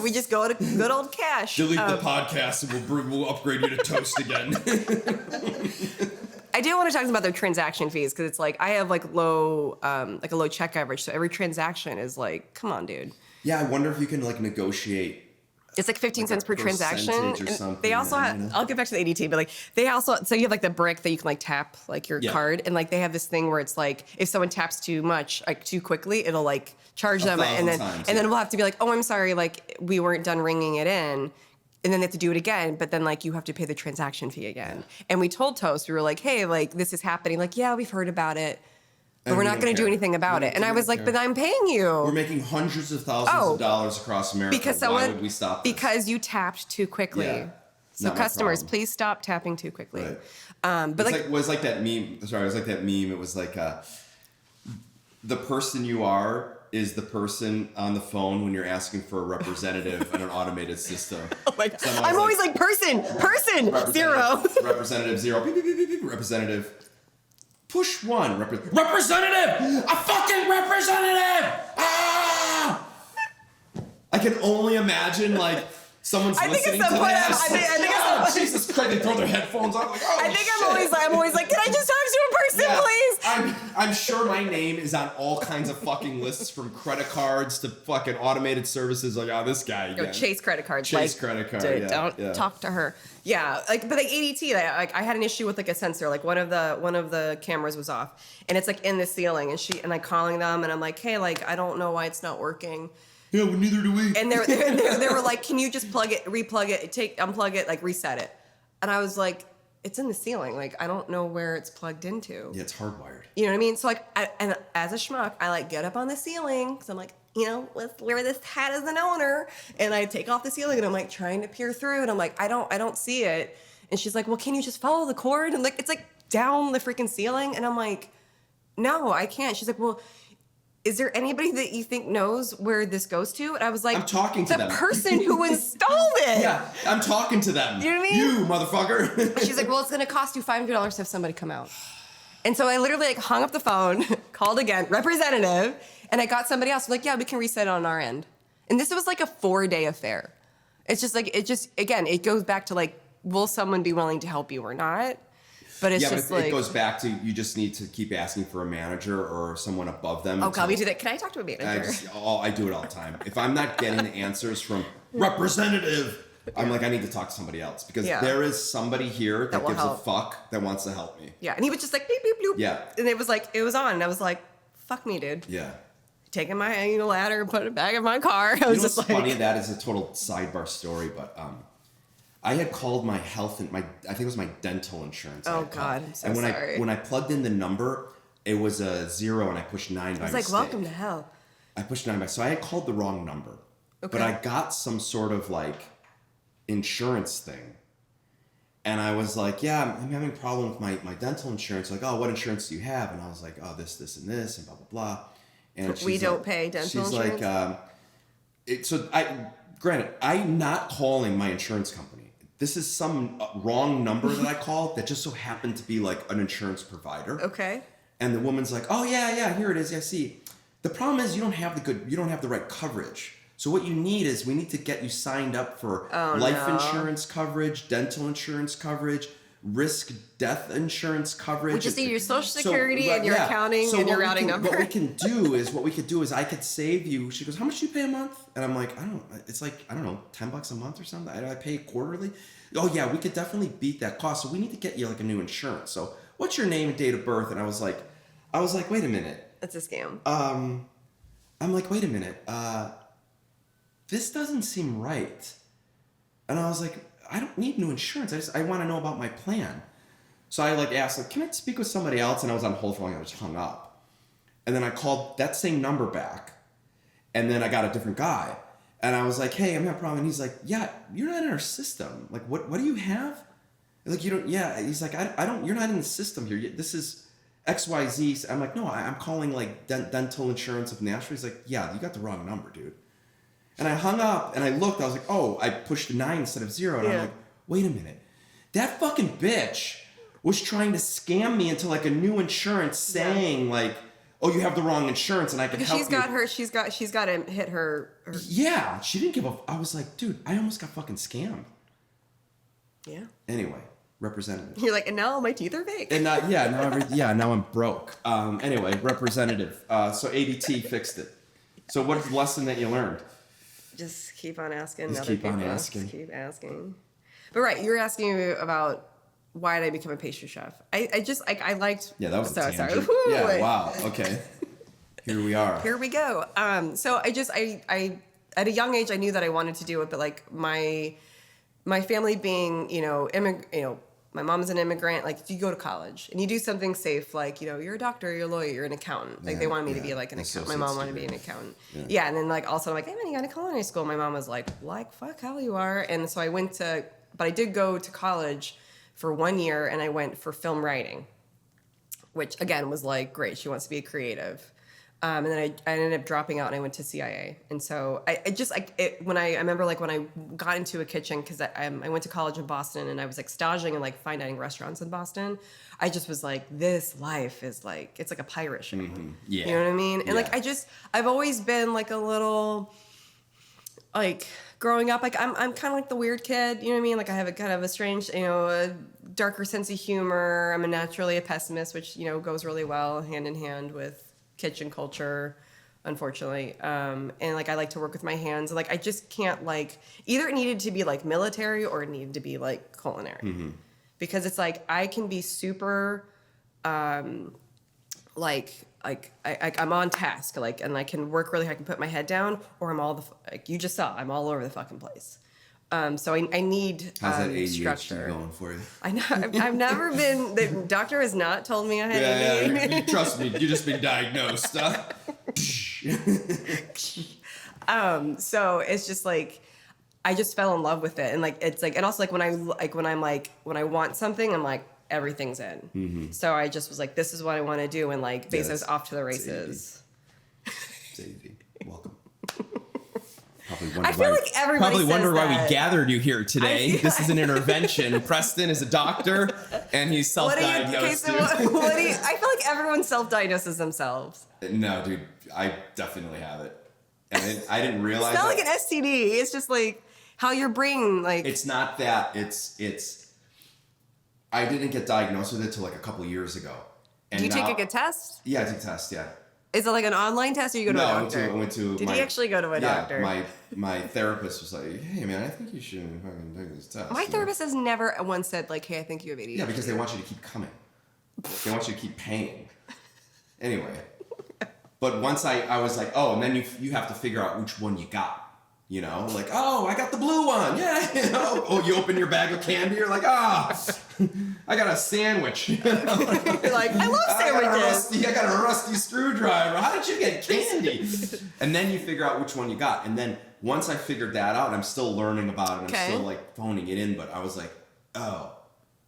We just go to good old cash. Delete the podcast and we'll upgrade you to toast again. I do want to talk about their transaction fees because it's like I have like a low check average, so every transaction is like, come on, dude. Yeah, I wonder if you can like negotiate. It's like 15 cents per transaction. Or something, they also have, you know? I'll get back to the ADT, but like they also, so you have like the brick that you can like tap like your card, and like they have this thing where it's like if someone taps too much, like too quickly, it'll like charge them, and then we'll have to be like, oh, I'm sorry, like we weren't done ringing it in. And then they have to do it again, but then like you have to pay the transaction fee again. Yeah. And we told Toast, we were like, hey, like this is happening. Like, yeah, we've heard about it, but we're not going to do anything about it. And I was like, but I'm paying you. We're making hundreds of thousands of dollars across America. Why would we stop this? Because you tapped too quickly. Yeah. So customers, please stop tapping too quickly. Right. But it was like that meme. Sorry, it was like that meme. It was like the person you are is the person on the phone when you're asking for a representative on an automated system. Oh my God. I'm always like person, zero. Representative zero. Beep, beep, beep, beep, beep. Representative. Push one. Representative! A fucking representative! Ah! I can only imagine like someone's listening to this. I think Jesus Christ, they throw their headphones on like, oh I think shit. I'm always like, can I just talk to a person, please? I'm sure my name is on all kinds of fucking lists, from credit cards to fucking automated services. Like, oh, this guy again. Chase credit cards. Chase credit card. Don't talk to her. Yeah, like, but like ADT, like I had an issue with like a sensor. Like one of the cameras was off, and it's like in the ceiling, and like calling them, and I'm like, hey, like I don't know why it's not working. Yeah, well, neither do we. And they were like, can you just plug it, replug it, unplug it, like reset it? And I was like, it's in the ceiling. Like, I don't know where it's plugged into. Yeah, it's hardwired. You know what I mean? So like, and as a schmuck, I like get up on the ceiling because I'm like, you know, let's wear this hat as an owner. And I take off the ceiling and I'm like trying to peer through, and I'm like, I don't see it. And she's like, well, can you just follow the cord? And like, it's like down the freaking ceiling. And I'm like, no, I can't. She's like, well, is there anybody that you think knows where this goes to? And I was like, I'm talking to them. The person who installed it. Yeah, I'm talking to them. You know what I mean? You, motherfucker. She's like, well, it's going to cost you $500 to have somebody come out. And so I literally like hung up the phone, called again, representative, and I got somebody else. Like, yeah, we can reset it on our end. And this was like a 4-day affair. It's just like, again, it goes back to like, will someone be willing to help you or not? But it's just like... it goes back to, you just need to keep asking for a manager or someone above them. Oh, God, we do that. Can I talk to a manager? I do it all the time. If I'm not getting the answers from representative, I'm like, I need to talk to somebody else. Because there is somebody here that gives a fuck that wants to help me. Yeah, and he was just like, beep, beep, bloop. Yeah. And it was like, it was on. And I was like, fuck me, dude. Yeah. Taking my ladder and putting it back in my car. I was just like... funny? That is a total sidebar story, but... I had called my health and I think it was my dental insurance. Oh God, I'm so and sorry. when I plugged in the number, it was a 0 and I pushed 9 by mistake. It's like, welcome to hell. I pushed 9 by, so I had called the wrong number. Okay. But I got some sort of like insurance thing. And I was like, yeah, I'm having a problem with my dental insurance. Like, oh, what insurance do you have? And I was like, oh, this, and this, and blah, blah, blah. And we don't pay dental insurance? She's like, granted, I'm not calling my insurance company. This is some wrong number that I called that just so happened to be like an insurance provider. Okay. And the woman's like, oh, yeah, here it is. Yeah, see. The problem is you don't have the right coverage. So what you need is we need to get you signed up for life insurance coverage, dental insurance coverage, risk death insurance coverage. We just need your social security and your accounting and your routing number. What we can do is I could save you. She goes, how much do you pay a month? And I'm like, it's like, I don't know, $10 a month or something. I pay quarterly. Oh yeah, we could definitely beat that cost. So we need to get you like a new insurance. So what's your name and date of birth? And I was like, wait a minute. It's a scam. I'm like, wait a minute. This doesn't seem right. And I was like, I don't need new insurance. I want to know about my plan. So I like asked, like, can I speak with somebody else? And I was on hold for long. I just hung up. And then I called that same number back. And then I got a different guy. And I was like, hey, I'm having a problem. And he's like, yeah, you're not in our system. Like, what do you have? Like, you don't, yeah. He's like, I don't, you're not in the system here. This is XYZ. I'm like, no, I'm calling like dental insurance of Nashville. He's like, yeah, you got the wrong number, dude. And I hung up and I looked, I was like, oh, I pushed 9 instead of 0. And I'm like, wait a minute. That fucking bitch was trying to scam me into like a new insurance saying like, oh, you have the wrong insurance and I can help you. She's got to hit her. Yeah, she didn't give a, I was like, dude, I almost got fucking scammed. Yeah. Anyway, representative. You're like, and now my teeth are fake. And now I'm broke. Anyway, representative. So ADT fixed it. So what's the lesson that you learned? Just keep on asking. Just keep asking. But right, you were asking me about why did I become a pastry chef? I liked. Yeah, that was a tangent. Sorry. Yeah, wow. Okay. Here we are. Here we go. So I at a young age I knew that I wanted to do it, but like my family being my mom's an immigrant. Like, if you go to college and you do something safe, like, you're a doctor, you're a lawyer, you're an accountant. Like, they wanted me to be like an accountant. My mom wanted to be an accountant. Yeah. And then like also I'm like, hey man, you got to culinary school. My mom was like, fuck, hell you are. And so but I did go to college for 1 year and I went for film writing, which again was like, great. She wants to be a creative. And then I ended up dropping out and I went to CIA. And so I remember like when I got into a kitchen, because I went to college in Boston and I was like staging in like fine dining restaurants in Boston. I just was like, this life is like, it's like a pirate ship. Mm-hmm. Yeah. You know what I mean? And like, I've always been like a little, like growing up, like I'm kind of like the weird kid. You know what I mean? Like I have a kind of a strange, a darker sense of humor. I'm naturally a pessimist, which, goes really well hand in hand with kitchen culture, unfortunately. And like I like to work with my hands. And like I just can't like, either it needed to be like military or it needed to be like culinary. Mm-hmm. Because it's like I can be super I'm on task, like, and I can work really hard, I can put my head down, or I'm like you just saw, I'm all over the fucking place. So I need how's that ADHD structure going for you? I know I've never been. The doctor has not told me I had ADHD. Yeah. Trust me, you just been diagnosed. So it's just like I just fell in love with it, and like it's like, and also like when I want something, I'm like everything's in. Mm-hmm. So I just was like, this is what I want to do, and like basically I was off to the races. It's easy. Welcome. I feel like everybody probably wonder why that. We gathered you here today. This is an intervention. Preston is a doctor, and he's self-diagnosed. I feel like everyone self-diagnoses themselves. No, dude, I definitely have it, and I didn't realize. It's not like an STD. It's just like how your brain like. It's not that. It's. I didn't get diagnosed with it till like a couple years ago. And do you take a test? Yeah, I take a test. Yeah. Is it like an online test or you go to a doctor? I went to. Did he actually go to a doctor? My therapist was like, "Hey man, I think you should fucking take this test." My therapist has never once said like, "Hey, I think you have ADHD." Yeah, because they want you to keep coming. They want you to keep paying. Anyway, but once I was like, oh, and then you have to figure out which one you got. Like, oh, I got the blue one. Yeah. Oh, you open your bag of candy. You're like, I got a sandwich. You're like, I love sandwiches. I got a rusty screwdriver. How did you get candy? And then you figure out which one you got. And then once I figured that out, I'm still learning about it. Okay. I'm still like phoning it in, but I was like, oh,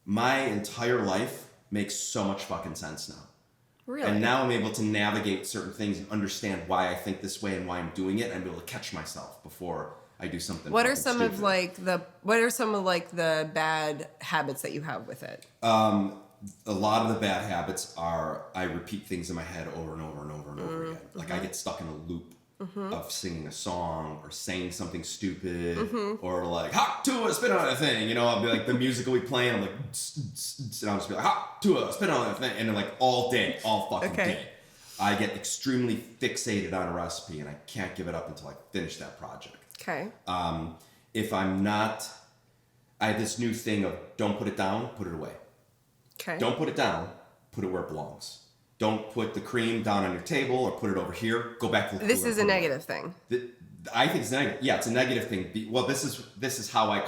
my entire life makes so much fucking sense now. Really? And now I'm able to navigate certain things and understand why I think this way and why I'm doing it. And I'm able to catch myself before I do something. What are some stupid. of the bad habits that you have with it? A lot of the bad habits are I repeat things in my head over and over and over and over again. Like I get stuck in a loop of singing a song or saying something stupid or like hot to a spit on that thing. You know, I'll be like the music will be playing. I'm like, and I'll just be like hot to a spit on that thing, and then like all fucking day. I get extremely fixated on a recipe and I can't give it up until I finish that project. Okay. If I'm not, I have this new thing of don't put it down, put it away. Okay. Don't put it down, put it where it belongs. Don't put the cream down on your table or put it over here. Go back to the cooler. This is a negative thing. I think it's negative. Yeah, it's a negative thing. Well, this is how I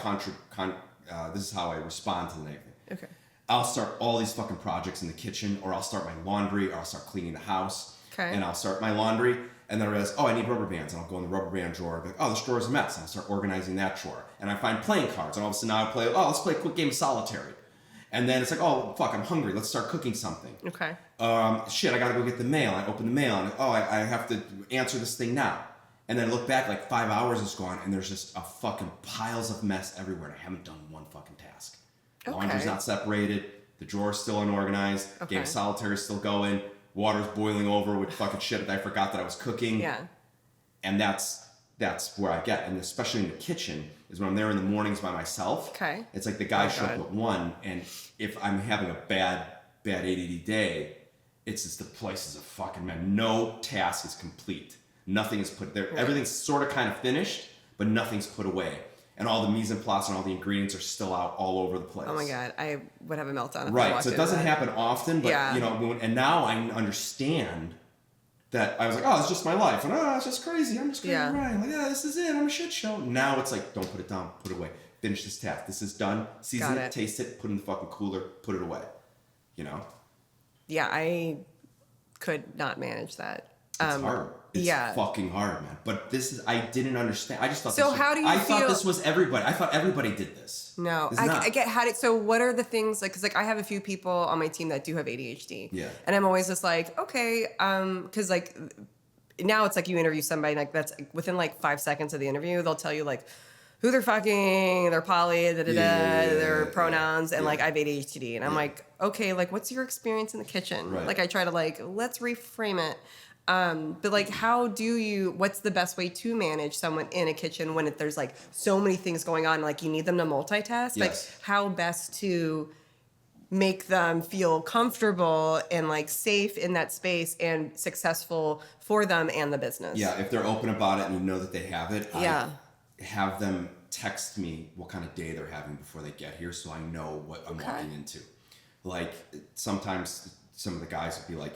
this is how I respond to the negative thing. Okay. I'll start all these fucking projects in the kitchen, or I'll start my laundry, or I'll start cleaning the house. Okay. And I'll start my laundry, and then I realize, oh, I need rubber bands, and I'll go in the rubber band drawer. And be like, oh, this drawer's a mess, and I'll start organizing that drawer. And I find playing cards, and all of a sudden now I play. Oh, let's play a quick game of solitary. And then it's like, oh, fuck, I'm hungry. Let's start cooking something. Okay. Shit, I gotta go get the mail. I open the mail, and I have to answer this thing now. And then I look back, like 5 hours is gone, and there's just a fucking piles of mess everywhere, and I haven't done one fucking task. Okay. Laundry's not separated. The drawer's still unorganized. Okay. Game of solitaire is still going. Water's boiling over with fucking shit that I forgot that I was cooking. Yeah. And that's where I get. And especially in the kitchen is when I'm there in the mornings by myself. Okay. It's like the guys show up at 1, and if I'm having a bad ADD day, it's just the place is a fucking man. No task is complete. Nothing is put there. Right. Everything's sort of kind of finished, but nothing's put away. And all the mise en place and all the ingredients are still out all over the place. Oh my God, I would have a meltdown. Right, so it doesn't happen often, but yeah. you know, and now I understand that I was like, oh, it's just my life, and it's just crazy. I'm just crazy, yeah. Ryan. Like, yeah, this is it. I'm a shit show. Now it's like, don't put it down, put it away. Finish this task. This is done. Season it, taste it, put it in the fucking cooler, put it away. You know? Yeah, I could not manage that. It's hard. It's fucking hard, man. But I didn't understand. I just thought. So how do you feel? I thought this was everybody. I thought everybody did this. No, I get how it. So what are the things like? Because like I have a few people on my team that do have ADHD. Yeah. And I'm always just like, okay, because like now it's like you interview somebody like that's within like 5 seconds of the interview they'll tell you like who they're fucking, their poly, their pronouns, and like I have ADHD, and I'm like, okay, like what's your experience in the kitchen? Right. Like I try to like let's reframe it. But like, what's the best way to manage someone in a kitchen when there's like so many things going on, like you need them to multitask? Yes. Like how best to make them feel comfortable and like safe in that space and successful for them and the business. Yeah. If they're open about it and you know that they have it, yeah. I have them text me what kind of day they're having before they get here, so I know what I'm walking into. Like sometimes some of the guys would be like,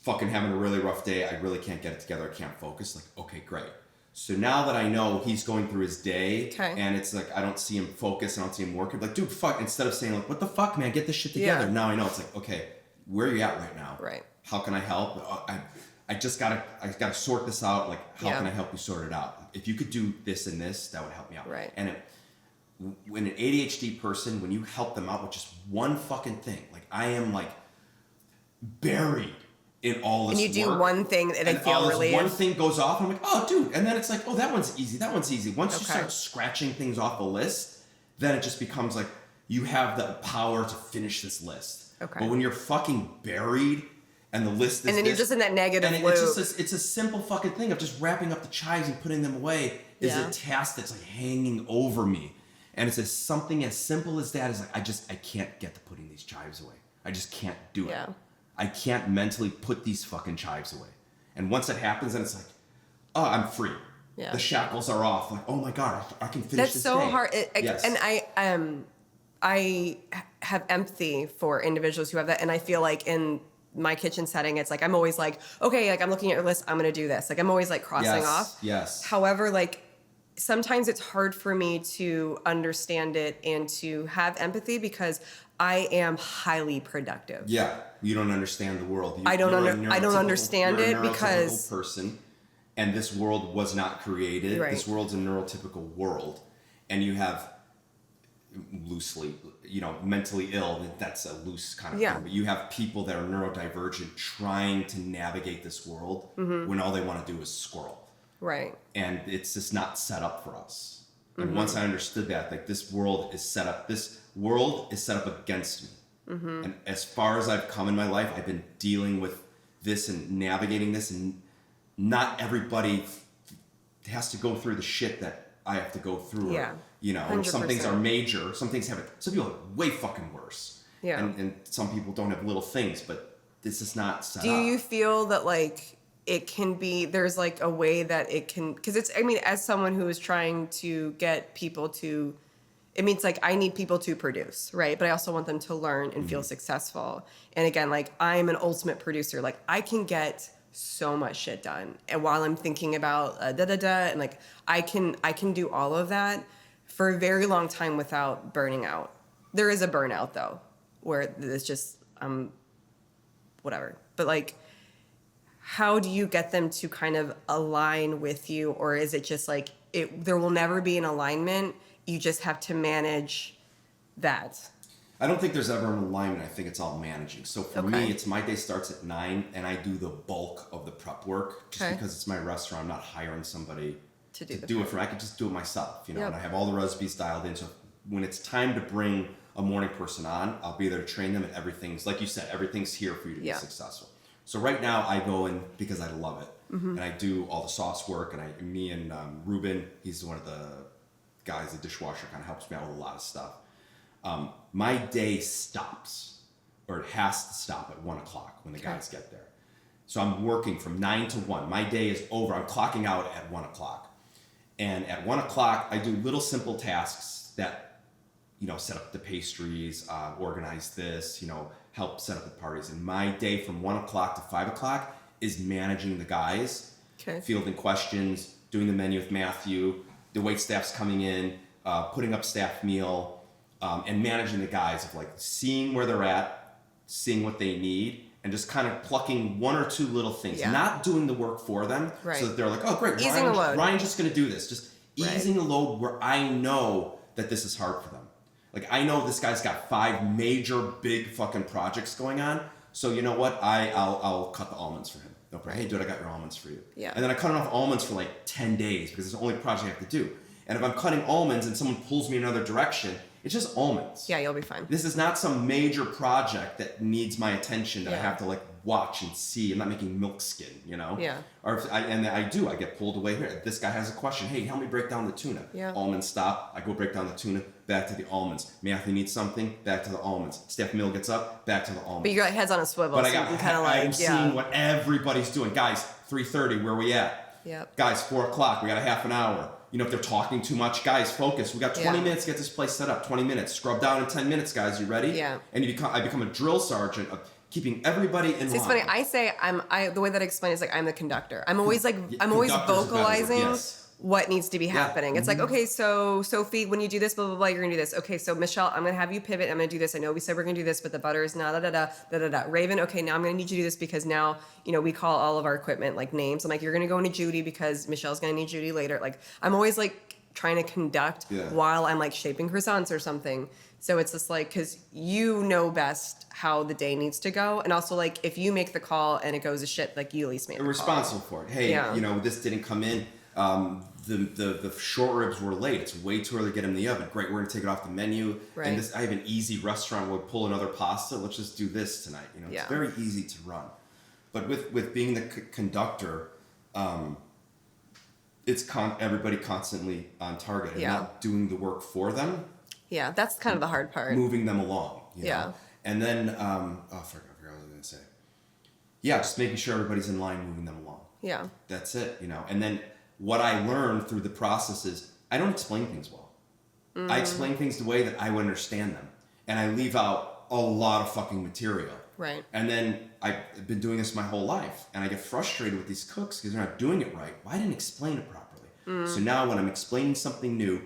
fucking having a really rough day, I really can't get it together, I can't focus. Like, okay, great. So now that I know he's going through his day, and it's like I don't see him focus, I don't see him working, like, dude, fuck, instead of saying like, what the fuck, man, get this shit together. Now I know it's like, okay, where are you at right now? Right. How can I help? I gotta sort this out. Like, how can I help you sort it out? If you could do this and this, that would help me out. Right. And when an ADHD person, when you help them out with just one fucking thing, like I am like buried in all this work. And you do one thing and they feel relieved. One thing goes off, and I'm like, oh, dude. And then it's like, oh, that one's easy. That one's easy. Once you start scratching things off the list, then it just becomes like you have the power to finish this list. Okay. But when you're fucking buried and the list is and then you're just in that negative loop. It's a simple fucking thing of just wrapping up the chives and putting them away is a task that's like hanging over me. And it's something as simple as that is like, I can't get to putting these chives away. I just can't do it. Yeah. I can't mentally put these fucking chives away. And once it happens, then it's like, oh, I'm free. Yeah. The shackles are off. Like, oh my God, I can finish this That's so day. hard. Yes. And I have empathy for individuals who have that. And I feel like in my kitchen setting, it's like, I'm always like, okay, like I'm looking at your list, I'm going to do this. Like I'm always like crossing off. Yes. However, like sometimes it's hard for me to understand it and to have empathy because I am highly productive. Yeah, you don't understand the world. I don't understand it because person, and this world was not created. Right. This world's a neurotypical world, and you have loosely, mentally ill. That's a loose kind of thing. But you have people that are neurodivergent trying to navigate this world when all they want to do is squirrel. Right. And it's just not set up for us. And once I understood that, like this world is set up against me. And as far as I've come in my life, I've been dealing with this and navigating this, and not everybody has to go through the shit that I have to go through. Yeah. And some things are major, some things have it. Some people have it way fucking worse. Yeah. And some people don't have little things, but this is not set up. Do you feel that like it can be, there's like a way that it can, because it's, I mean, as someone who is trying to get people to, it means like I need people to produce, right? But I also want them to learn and feel successful. And again, like I'm an ultimate producer. Like I can get so much shit done. And while I'm thinking about and like I can do all of that for a very long time without burning out. There is a burnout though, where it's just whatever. But like, how do you get them to kind of align with you, or is it just like there will never be an alignment? You just have to manage that. I don't think there's ever an alignment. I think it's all managing. So for me, it's my day starts at 9 and I do the bulk of the prep work just because it's my restaurant. I'm not hiring somebody to do it for me. I can just do it myself, and I have all the recipes dialed in. So when it's time to bring a morning person on, I'll be there to train them, and everything's, like you said, everything's here for you to be successful. So right now I go in because I love it. And I do all the sauce work, and me and Ruben, he's one of the guys, the dishwasher, kind of helps me out with a lot of stuff. My day stops, or it has to stop at 1 o'clock when the guys get there. So I'm working from 9 to 1. My day is over. I'm clocking out at 1 o'clock. And at 1 o'clock, I do little simple tasks that, set up the pastries, organize this, help set up the parties. And my day from 1 o'clock to 5 o'clock is managing the guys, fielding questions, doing the menu with Matthew, the wait staff's coming in, putting up staff meal, and managing the guys of like seeing where they're at, seeing what they need, and just kind of plucking one or two little things, not doing the work for them, so that they're like, oh great, Ryan's just gonna do this. Just easing the load where I know that this is hard for them. Like I know this guy's got 5 major big fucking projects going on, so you know what, I'll cut the almonds for him. No problem. Hey dude, I got your almonds for you. Yeah. And then I cut off almonds for like 10 days because it's the only project I have to do. And if I'm cutting almonds and someone pulls me in another direction, it's just almonds. Yeah, you'll be fine. This is not some major project that needs my attention that I have to like watch and see. I'm not making milk skin, Yeah. Or if I get pulled away here. This guy has a question. Hey, help me break down the tuna. Yeah. Almonds stop. I go break down the tuna. Back to the almonds. Matthew needs something. Back to the almonds. Steph Mill gets up. Back to the almonds. But you got heads on a swivel. But I'm seeing what everybody's doing. Guys, 3:30. Where are we at? Yep. Guys, 4 o'clock. We got a half an hour. If they're talking too much, guys, focus. We got 20 minutes to get this place set up. 20 minutes. Scrub down in 10 minutes, guys. You ready? Yeah. And I become a drill sergeant of keeping everybody in line. It's funny. I say the way that I explain it is like I'm the conductor. I'm always like I'm always vocalizing what needs to be happening. It's like, okay, so Sophie, when you do this, blah blah blah, you're gonna do this. Okay, so Michelle, I'm gonna have you pivot. I'm gonna do this. I know we said we're gonna do this, but the butter is not da da da da. Raven, okay, now I'm gonna need you to do this because now we call all of our equipment like names. I'm like, you're gonna go into Judy because Michelle's gonna need Judy later. Like I'm always like trying to conduct while I'm like shaping croissants or something. So it's just like, because you know best how the day needs to go. And also like if you make the call and it goes to shit, like you at least made the call. You're responsible for it. Hey, this didn't come in. The short ribs were late. It's way too early to get in the oven. Great, we're gonna take it off the menu. Right. And I have an easy restaurant. We'll pull another pasta. Let's just do this tonight. It's very easy to run. But with being the conductor, it's everybody constantly on target and not doing the work for them. Yeah, that's kind of the hard part. Moving them along. You know? And then I forgot what I was gonna say. Yeah, just making sure everybody's in line, moving them along. Yeah. That's it. And then what I learned through the process is I don't explain things well. I explain things the way that I would understand them. And I leave out a lot of fucking material. Right. And then I've been doing this my whole life. And I get frustrated with these cooks because they're not doing it right. Well, I didn't explain it properly. So now when I'm explaining something new,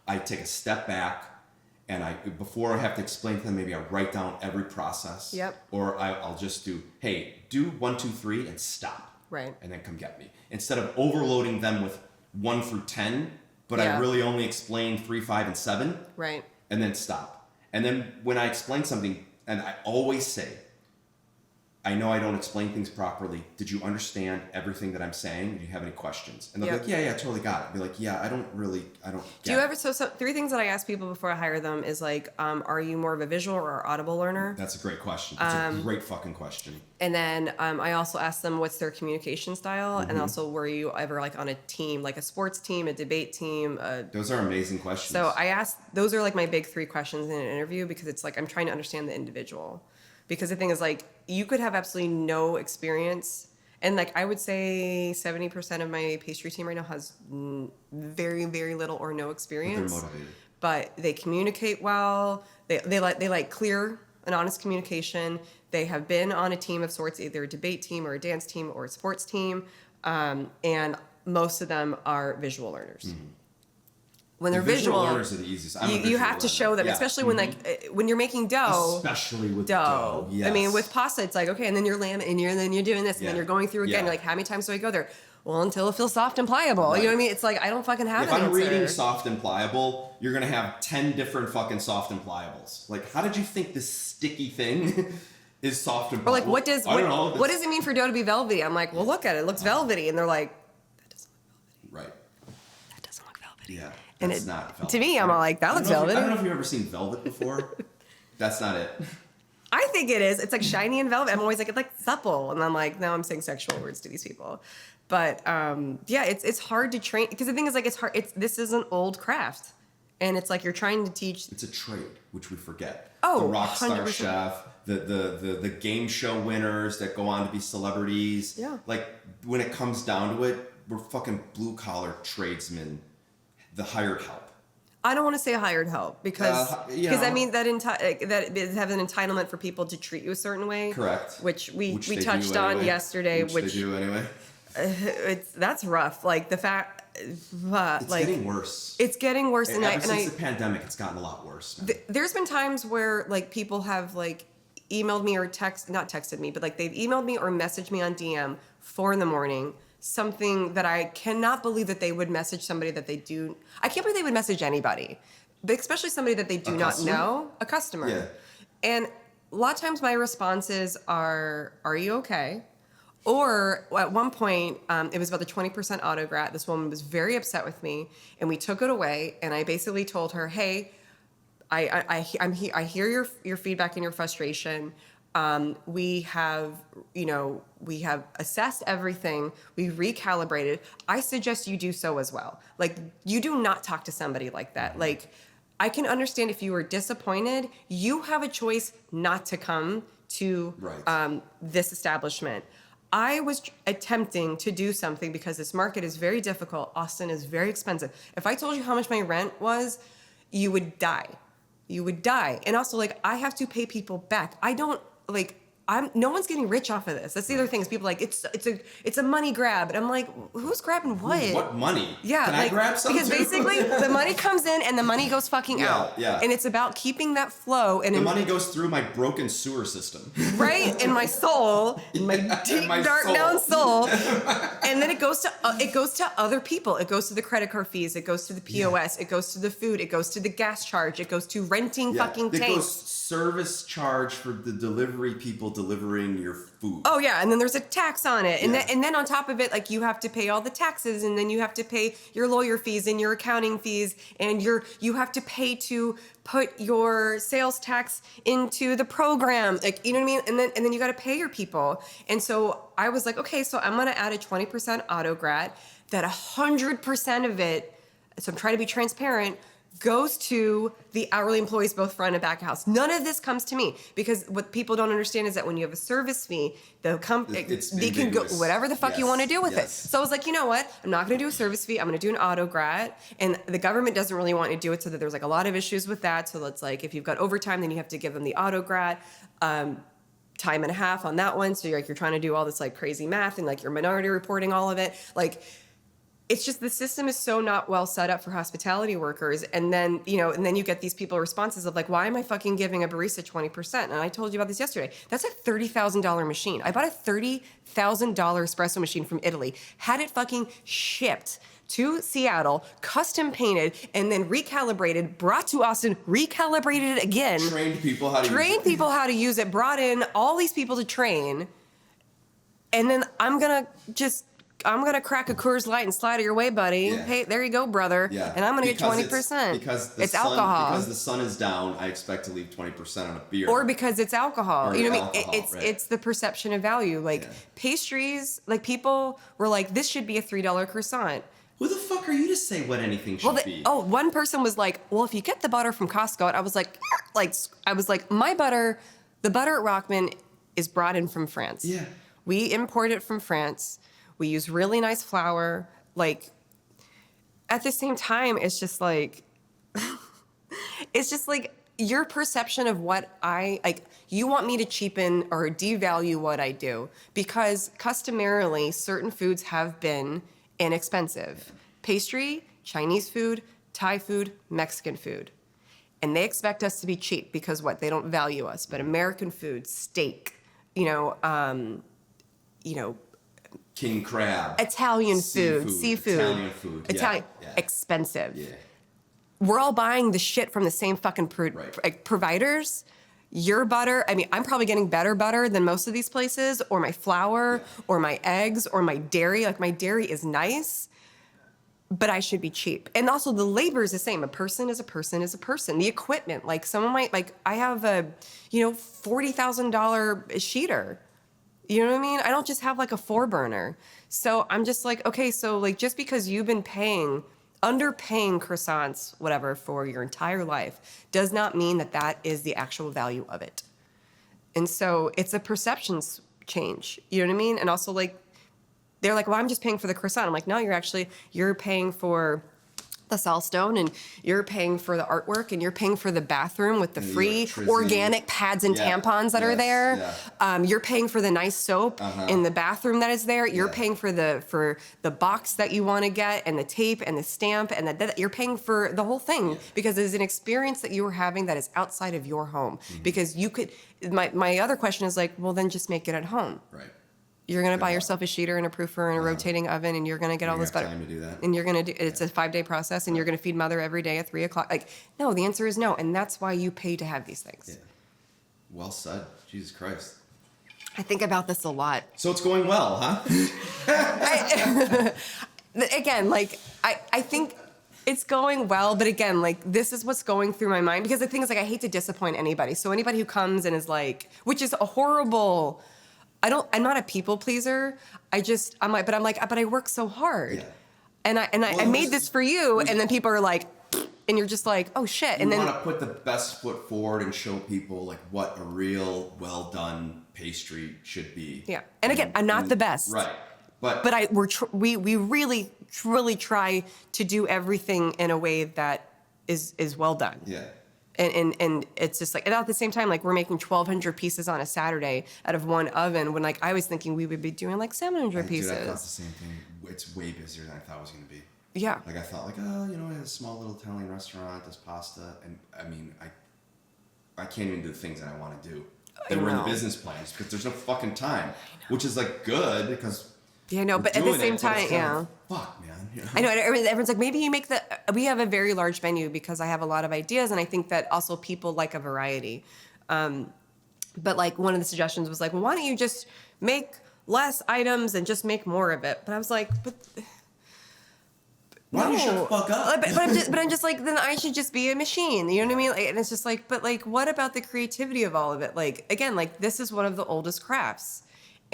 I take a step back and before I have to explain to them, maybe I write down every process. Yep. Or I'll just do 1, 2, 3 and stop. Right. And then come get me. Instead of overloading them with 1 through 10, but I Yeah. really only explain 3, 5, and 7. Right. And then stop. And then when I explain something, and I always say, I know I don't explain things properly. Did you understand everything that I'm saying? Do you have any questions? And they'll be like, yeah, totally got it. I'll be like, yeah, I don't get Do you ever, so 3 things that I ask people before I hire them is like, are you more of a visual or audible learner? That's a great question. That's a great fucking question. And then I also ask them what's their communication style, and also were you ever like on a team, like a sports team, a debate team? Those are amazing questions. So I ask, those are like my big 3 questions in an interview, because it's like I'm trying to understand the individual. Because the thing is, like, you could have absolutely no experience, and like I would say 70% of my pastry team right now has very, very little or no experience. But they're motivated. But they communicate well. They like clear and honest communication. They have been on a team of sorts, either a debate team or a dance team or a sports team, and most of them are visual learners. Mm-hmm. When they're visual learners are the easiest. You have to show them, especially when when you're making dough. Especially with dough. Yes. I mean, with pasta, it's like, okay, and then you're laminating, and then you're doing this, and then you're going through again. Yeah. You're like, how many times do I go there? Well, until it feels soft and pliable. Right. You know what I mean? It's like I don't fucking have If an I'm answer. reading soft and pliable, you're gonna have 10 different fucking soft and pliables. Like, how did you think this sticky thing is soft and pliable? Or like, what does it mean for dough to be velvety? I'm like, well, look at it. It looks velvety, and they're like, that doesn't look velvety. Right. That doesn't look velvety. Yeah. And That's not velvet. To me, I'm all like, that looks velvety. I don't know if you've ever seen velvet before. That's not it. I think it is. It's like shiny and velvet. I'm always like, it's like supple. And I'm like, now I'm saying sexual words to these people. But yeah, it's hard to train. Because the thing is, like, it's hard. This is an old craft. And it's like you're trying to teach. It's a trade, which we forget. Oh, the rock star 100%. chef, the game show winners that go on to be celebrities. Yeah. Like, when it comes down to it, we're fucking blue-collar tradesmen, the hired help. I don't want to say hired help because I mean that they have an entitlement for people to treat you a certain way. Correct. Which we they touched do on anyway. yesterday. Which they do anyway. That's rough. Like the fact, It's like getting worse. It's getting worse, and ever since the pandemic, it's gotten a lot worse. There's been times where like people have like emailed me or not texted me, but like they've emailed me or messaged me on DM 4 a.m. something that I cannot believe that they would message somebody that they do. I can't believe they would message anybody, but especially somebody that they do not know, a customer. Yeah. And a lot of times my responses are you okay? Or at one point, it was about the 20% autograt. This woman was very upset with me, and we took it away. And I basically told her, "Hey, I hear your feedback and your frustration. We have assessed everything. We recalibrated. I suggest you do so as well. Like, you do not talk to somebody like that. Like, I can understand if you were disappointed. You have a choice not to come to this establishment." I was attempting to do something because this market is very difficult. Austin is very expensive. If I told you how much my rent was, you would die. You would die. And also, like, I have to pay people back. I don't, like, no one's getting rich off of this. That's the other thing is people are like, it's a money grab. And I'm like, who's grabbing what? What money? Yeah. Can like, I grab something? Because basically the money comes in and the money goes fucking out. Yeah. And it's about keeping that flow. And the money goes through my broken sewer system. Right? In my soul, in my deep, dark down soul. And then it goes to other people. It goes to the credit card fees. It goes to the POS. It goes to the food. It goes to the gas charge. It goes to renting fucking tanks. It goes service charge for the delivery people delivering your food. Oh yeah, and then there's a tax on it, and then on top of it, like you have to pay all the taxes, and then you have to pay your lawyer fees and your accounting fees, and you have to pay to put your sales tax into the program, like, you know what I mean? And then you got to pay your people, and so I was like, okay, so I'm gonna add a 20% autograt that 100% of it. So I'm trying to be transparent. Goes to the hourly employees, both front and back of house. None of this comes to me because what people don't understand is that when you have a service fee, they can go whatever the fuck you want to do with it. So I was like, you know what? I'm not going to do a service fee. I'm going to do an autograt, and the government doesn't really want you to do it, so that there's like a lot of issues with that. So it's like if you've got overtime, then you have to give them the autograt. Time and a half on that one. So you're trying to do all this like crazy math and like your minority reporting, all of it. Like, it's just the system is so not well set up for hospitality workers. And then, and then you get these people responses of like, why am I fucking giving a barista 20%? And I told you about this yesterday. That's a $30,000 machine. I bought a $30,000 espresso machine from Italy, had it fucking shipped to Seattle, custom painted, and then recalibrated, brought to Austin, recalibrated it again. Trained people how to use it. Brought in all these people to train. And then I'm gonna crack a Coors Light and slide it your way, buddy. Yeah. Hey, there you go, brother. Yeah. And I'm gonna get 20%. Because it's alcohol. Because the sun is down, I expect to leave 20% on a beer. Or because it's alcohol. Or You know what I mean? alcohol, right. It's the perception of value. Like pastries, like people were like, this should be a $3 croissant. Who the fuck are you to say what anything should be? Oh, one person was like, well, if you get the butter from Costco, and I was like, my butter, the butter at Rockman is brought in from France. Yeah. We import it from France. We use really nice flour. Like, at the same time, it's just like your perception of what you want me to cheapen or devalue what I do, because customarily certain foods have been inexpensive. Pastry, Chinese food, Thai food, Mexican food. And they expect us to be cheap because what? They don't value us. But American food, steak, king crab, Italian food, seafood, Italian food, expensive. Yeah. We're all buying the shit from the same fucking providers. Your butter, I mean, I'm probably getting better butter than most of these places, or my flour, or my eggs, or my dairy. Like, my dairy is nice, but I should be cheap. And also, the labor is the same. A person is a person is a person. The equipment, like, someone might, like, I have a, $40,000 sheeter. You know what I mean? I don't just have, like, a 4-burner. So I'm just like, okay, so, like, just because you've been underpaying croissants, whatever, for your entire life does not mean that that is the actual value of it. And so it's a perceptions change. You know what I mean? And also, like, they're like, well, I'm just paying for the croissant. I'm like, no, you're paying for the saltstone, and you're paying for the artwork, and you're paying for the bathroom with the free organic pads and tampons that are there. Yeah. You're paying for the nice soap in the bathroom that is there. You're paying for the box that you want to get, and the tape and the stamp, and you're paying for the whole thing because it's an experience that you are having that is outside of your home. Mm-hmm. Because you could. My other question is like, well, then just make it at home. Right. You're going to buy yourself a sheeter and a proofer and a rotating oven, and you're going to get all this butter. Time to do that. And you're going to do, it's a 5-day process, and you're going to feed mother every day at 3:00. Like, no, the answer is no. And that's why you pay to have these things. Yeah. Well said. Jesus Christ. I think about this a lot. So it's going well, huh? Again, like, I think it's going well, but again, like, this is what's going through my mind, because the thing is, like, I hate to disappoint anybody. So anybody who comes and is like, which is a horrible... I'm not a people pleaser. But I work so hard. Yeah. And I made this for you, and then people are like, and you're just like, oh shit. And then you want to put the best foot forward and show people like what a real well done pastry should be. Yeah. And again, I'm not the best. Right. But we really truly try to do everything in a way that is well done. Yeah. And it's just like, and at the same time, like, we're making 1,200 pieces on a Saturday out of one oven, when, like, I was thinking we would be doing like 700 pieces. Dude, I thought the same thing. It's way busier than I thought it was going to be. Yeah. Like, I thought, like, I have a small little Italian restaurant, does pasta, and I mean, I can't even do the things that I want to do. They were in the business plans because there's no fucking time, which is like good because. Yeah, no, but at the same time, yeah. Fuck, man. You know? I know. Everyone's like, maybe you make we have a very large menu because I have a lot of ideas, and I think that also people like a variety. But like, one of the suggestions was like, well, why don't you just make less items and just make more of it? But I was like, why don't you shut the fuck up? But I'm just like, then I should just be a machine. You know what I mean? Like, and it's just like, but like, what about the creativity of all of it? Like, again, like, this is one of the oldest crafts.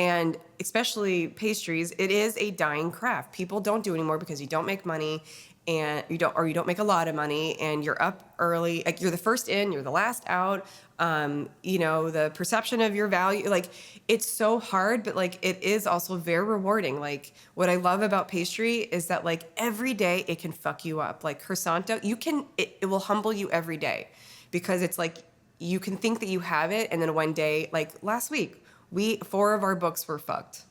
And especially pastries, it is a dying craft. People don't do it anymore because you don't make money, and you don't make a lot of money, and you're up early. Like, you're the first in, you're the last out. The perception of your value, like, it's so hard, but like, it is also very rewarding. Like, what I love about pastry is that, like, every day it can fuck you up. Like, croissant dough, it will humble you every day, because it's like, you can think that you have it, and then one day, like last week, 4 of our books were fucked,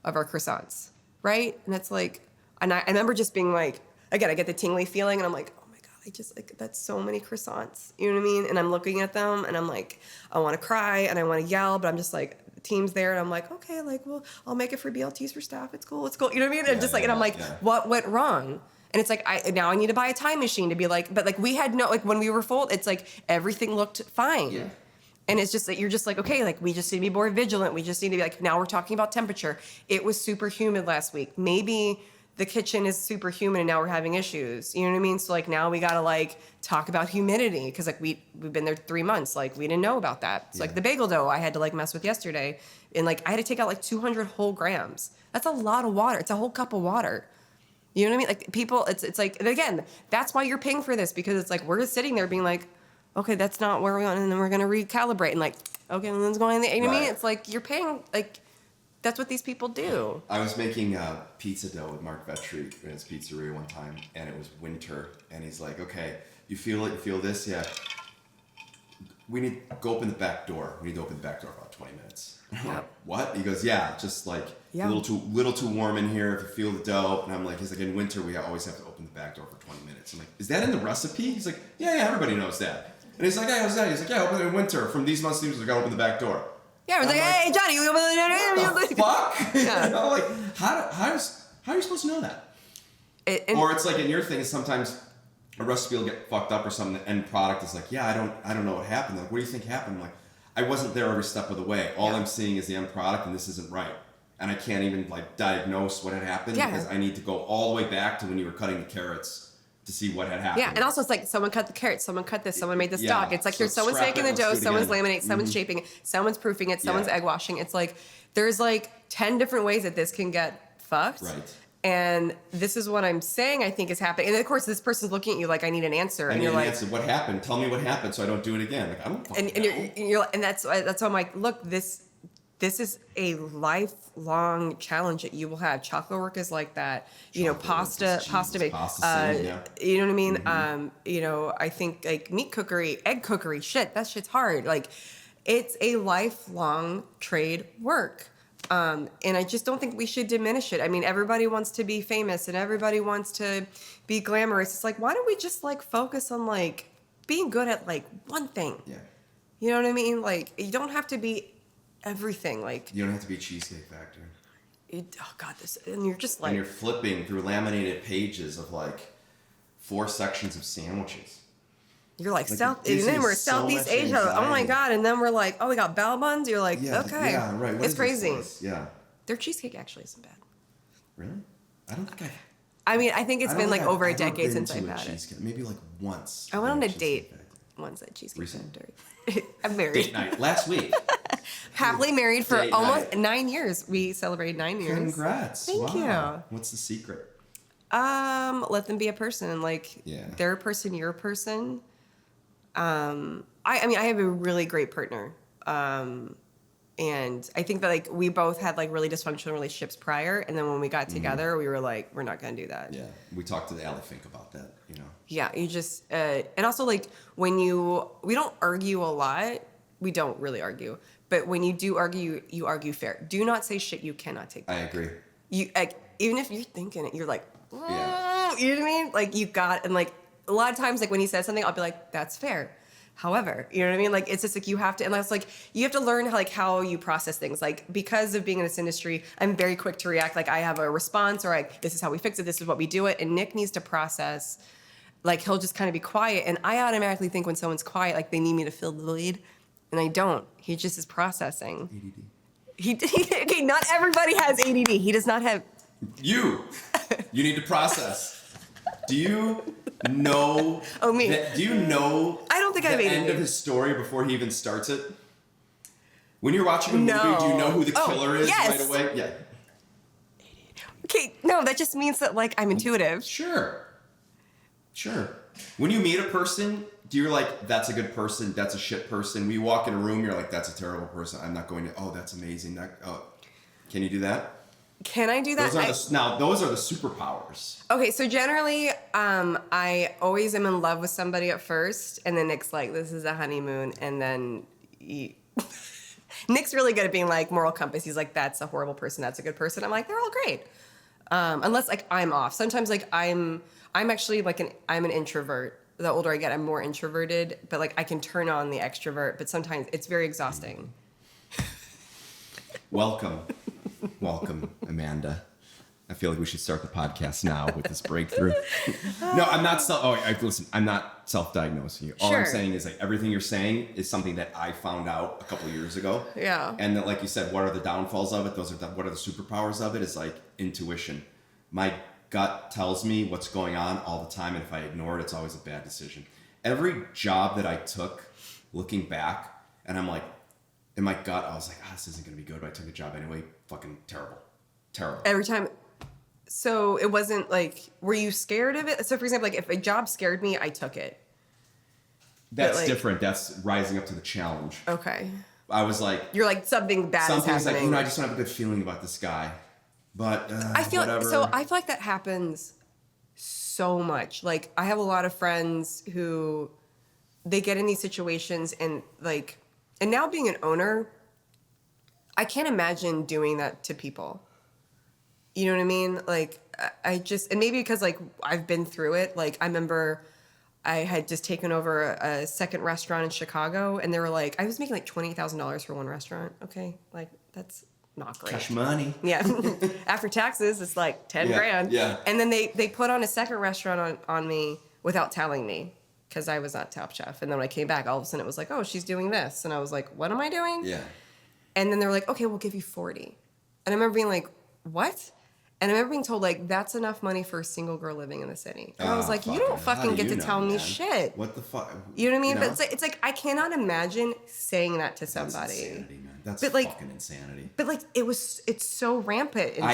of our croissants, right? And it's like, And I remember just being like, again, I get the tingly feeling, and I'm like, oh my God, I just, like, that's so many croissants. You know what I mean? And I'm looking at them, and I'm like, I want to cry, and I want to yell, but I'm just like, the team's there, and I'm like, okay, like, well, I'll make it for BLTs for staff. It's cool. You know what I mean? And and I'm like, what went wrong? And it's like, now I need to buy a time machine to be like, but like we had no, like when we were full, it's like everything looked fine. Yeah. And it's just that you're just like, okay, like we just need to be more vigilant. We just need to be like, now we're talking about temperature. It was super humid last week. Maybe the kitchen is super humid and now we're having issues. You know what I mean? So like now we got to like talk about humidity because like we've been there 3 months. Like we didn't know about that. It's like the bagel dough I had to like mess with yesterday. And like I had to take out like 200 whole grams. That's a lot of water. It's a whole cup of water. You know what I mean? Like people, it's like, and again, that's why you're paying for this because it's like we're just sitting there being like, okay, that's not where we want, and then we're gonna recalibrate and like, okay, and then it's going. You know what I mean? It's like you're paying, like that's what these people do. I was making pizza dough with Mark Vetri in his pizzeria one time, and it was winter, and he's like, okay, you feel it, you feel this, yeah. We need to go open the back door. We need to open the back door for about 20 minutes. Yeah. What? He goes, yeah, just like a little too warm in here if you feel the dough. And I'm like, he's like, in winter we always have to open the back door for 20 minutes. I'm like, is that in the recipe? He's like, yeah, everybody knows that. And he's like, hey, how's that? He's like, yeah, open it in winter. From these months to these, we gotta open the back door. Yeah, I was like, hey, Johnny, you open the door. Fuck? Yeah. You know, like, how are you supposed to know that? Or it's like in your thing, sometimes a recipe will get fucked up or something. The end product is like, yeah, I don't know what happened. They're like, what do you think happened? I'm like, I wasn't there every step of the way. All I'm seeing is the end product, and this isn't right. And I can't even like diagnose what had happened because I need to go all the way back to when you were cutting the carrots to see what had happened. Yeah, and also it's like someone cut the carrots, someone cut this, someone made the stock. It's like someone's making the dough, someone's laminating, someone's shaping it, someone's proofing it, someone's egg washing. It's like there's like 10 different ways that this can get fucked. Right. And this is what I'm saying I think is happening. And of course, this person's looking at you like, I need an answer. And you're like, answer. What happened? Tell me what happened so I don't do it again. Like, I don't fucking know. And that's why I'm like, look, this is a lifelong challenge that you will have. Chocolate work is like that. You know, pasta bake. You know what I mean? Mm-hmm. You know, I think like meat cookery, egg cookery, that shit's hard. Like, it's a lifelong trade work. And I just don't think we should diminish it. I mean, everybody wants to be famous and everybody wants to be glamorous. It's like, why don't we just like focus on like being good at like one thing? Yeah. You know what I mean? Like, you don't have to be everything. Like, you don't have to be a Cheesecake Factory. Oh God, and you're just like, and you're flipping through laminated pages of like 4 sections of sandwiches. You're like South, and then we're Southeast Asia. Anxiety. Oh my God! And then we're like, oh, we got bao buns. You're like, okay, yeah, right. What it's crazy. Yeah, their cheesecake actually isn't bad. Really? I don't think I mean, I think it's been like over a decade since I've had it. Maybe like once. I went on a date once at Cheesecake Factory. I'm married. Date night last week. Happily married for almost 9 years. We celebrated 9 years. Congrats! Thank you. What's the secret? Let them be a person. Like they're a person, you're a person. I mean, I have a really great partner. And I think that like we both had like really dysfunctional relationships prior, and then when we got together, we were like, we're not gonna do that. Yeah, we talked to Allie Fink about that, you know. Yeah, you just and also like when we don't argue a lot. We don't really argue, but when you do argue, you argue fair. Do not say shit you cannot take back. I agree. You like, even if you're thinking it, you're like, you know what I mean? Like you got, and like a lot of times, like when he says something, I'll be like, that's fair. However, you know what I mean? Like, it's just like you have to, and that's like, you have to learn how you process things. Like, because of being in this industry, I'm very quick to react. Like, I have a response, or like, this is how we fix it, this is what we do it. And Nick needs to process, like, he'll just kind of be quiet. And I automatically think when someone's quiet, like, they need me to fill the void. And I don't. He just is processing. ADD. Okay, not everybody has ADD. He does not have. You need to process. Do you know? Oh, me. Do you know? I don't think I have ADD. The end of his story before he even starts it. When you're watching a movie, do you know who the killer is right away? Yeah. Okay, no, that just means that like I'm intuitive. Sure. When you meet a person, you're like, that's a good person, that's a shit person. When you walk in a room, you're like, that's a terrible person. I'm not going to. Oh, that's amazing. Can you do that? Can I do that? Those are the superpowers. Okay, so generally, I always am in love with somebody at first, and then Nick's like, this is a honeymoon, and then Nick's really good at being like moral compass. He's like, that's a horrible person, that's a good person. I'm like, they're all great. Unless like I'm off. Sometimes like I'm actually like I'm an introvert. The older I get, I'm more introverted, but like I can turn on the extrovert, but sometimes it's very exhausting. Welcome, Amanda. I feel like we should start the podcast now with this breakthrough. No, I'm not listen, I'm not self-diagnosing you. All I'm saying is like everything you're saying is something that I found out a couple of years ago. Yeah. And that, like you said, what are the downfalls of it? What are the superpowers of it? Is like intuition. My gut tells me what's going on all the time, and if I ignore it, it's always a bad decision. Every job that I took, looking back, and I'm like, in my gut, I was like, this isn't going to be good, but I took a job anyway. Fucking terrible. Every time. So it wasn't like, were you scared of it? So for example, like if a job scared me, I took it. That's like, different. That's rising up to the challenge. Okay. I was like, you're like something bad is happening. Like, I just don't have a good feeling about this guy. But I feel whatever. I feel like that happens so much. Like I have a lot of friends who they get in these situations and like, and now being an owner, I can't imagine doing that to people. You know what I mean? Like I just, and maybe because like I've been through it. Like I remember I had just taken over a second restaurant in Chicago, and they were like, I was making like $28,000 for one restaurant. Okay, like that's not great. Cash money. Yeah. After taxes, it's like 10 grand. Yeah. And then they put on a second restaurant on me without telling me because I was not Top Chef. And then when I came back, all of a sudden it was like, oh, she's doing this. And I was like, what am I doing? Yeah. And then they were like, okay, we'll give you 40. And I remember being like, what? And I remember being told, like, that's enough money for a single girl living in the city. And I was like, you don't fucking get to tell me shit. What the fuck? You know what I mean? But it's like I cannot imagine saying that to somebody. That's insanity, man. That's fucking insanity. But like it's so rampant. And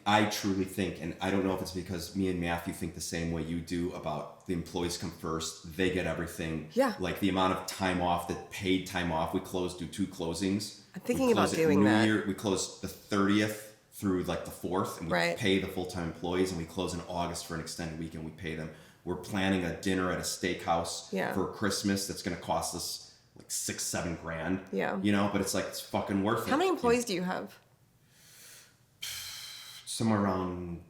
I truly think, and I don't know if it's because me and Matthew think the same way you do about the employees come first, they get everything. Yeah. Like the amount of time off, the paid time off. We do 2 closings. I'm thinking about doing that. We close the 30th through like the 4th, and we pay the full-time employees, and we close in August for an extended week, and we pay them. We're planning a dinner at a steakhouse for Christmas that's going to cost us like $6-7 grand. Yeah. You know, but it's like, it's fucking worth it. How many employees do you have? Somewhere around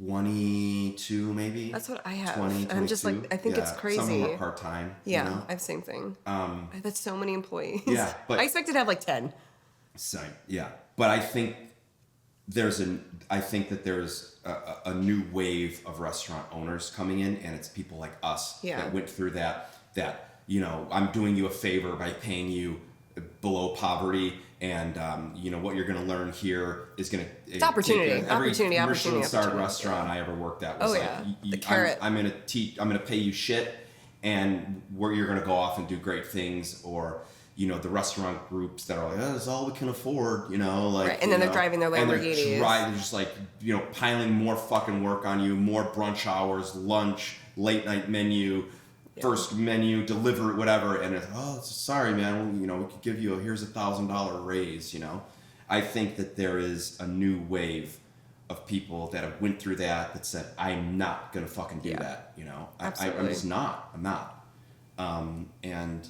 22, maybe. That's what I have. 20, and I'm just like, I think it's crazy. Some of them are part-time. Yeah, you know? I have the same thing. That's so many employees. Yeah, but I expected to have like 10. So, yeah, but I think that there's a new wave of restaurant owners coming in, and it's people like us that went through that, you know, I'm doing you a favor by paying you below poverty, and you know what you're going to learn here is going to it's opportunity. Every Michelin-starred restaurant I ever worked at was the carrot. I'm going to pay you shit, and where you're going to go off and do great things, or you know, the restaurant groups that are like, that's all we can afford, you know, like, right. And then they're driving their Lamborghinis. They're just like, you know, piling more fucking work on you, more brunch hours, lunch, late night menu, first menu, deliver it, whatever. And it's, sorry, man, you know, we could give you here's $1,000 raise, you know. I think that there is a new wave of people that have went through that said, I'm not going to fucking do that, you know. I'm just not. I'm not. And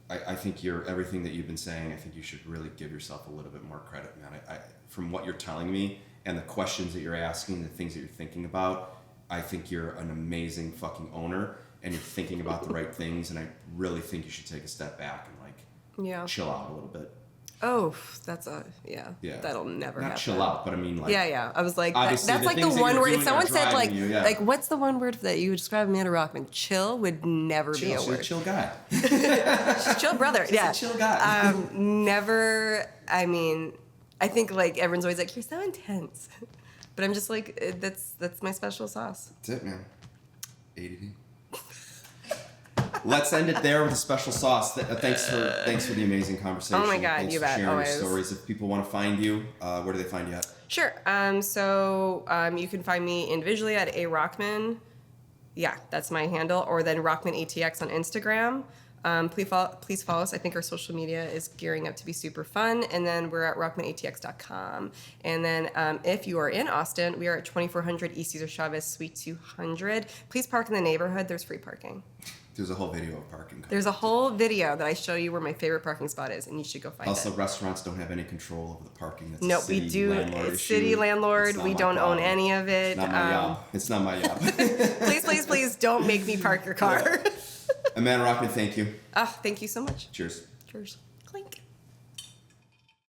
I think everything that you've been saying, I think you should really give yourself a little bit more credit, man. From what you're telling me and the questions that you're asking, the things that you're thinking about, I think you're an amazing fucking owner, and you're thinking about the right things, and I really think you should take a step back and like chill out a little bit. Oh, that's that'll never happen. Not chill out, but I mean like... Yeah. I was like, that's like the one word. If someone said like, what's the one word that you would describe Amanda Rockman? Chill would never be a word. She's a chill guy. She's a chill brother. She's a chill guy. Never, I mean, I think like everyone's always like, you're so intense. But I'm just like, that's my special sauce. That's it, man. ADD. Let's end it there with a special sauce. Thanks for the amazing conversation. Oh my God, thanks you for bet. sharing Always. your stories. If people want to find you, where do they find you at? Sure. So you can find me individually at A Rockman. Yeah, that's my handle. Or then Rockman ATX on Instagram. Please follow us. I think our social media is gearing up to be super fun. And then we're at rockmanatx.com. And then if you are in Austin, we are at 2400 East Cesar Chavez, Suite 200. Please park in the neighborhood. There's free parking. There's a whole video of parking. There's a whole video that I show you where my favorite parking spot is, and you should go find Also, it. restaurants don't have any control over the parking. That's No, a city we do. landlord It's issue. city landlord. It's not We my don't own problem. any of it. It's not my job. It's not my job. Please, don't make me park your car. Amanda Rockman, thank you. Oh, thank you so much. Cheers. Cheers.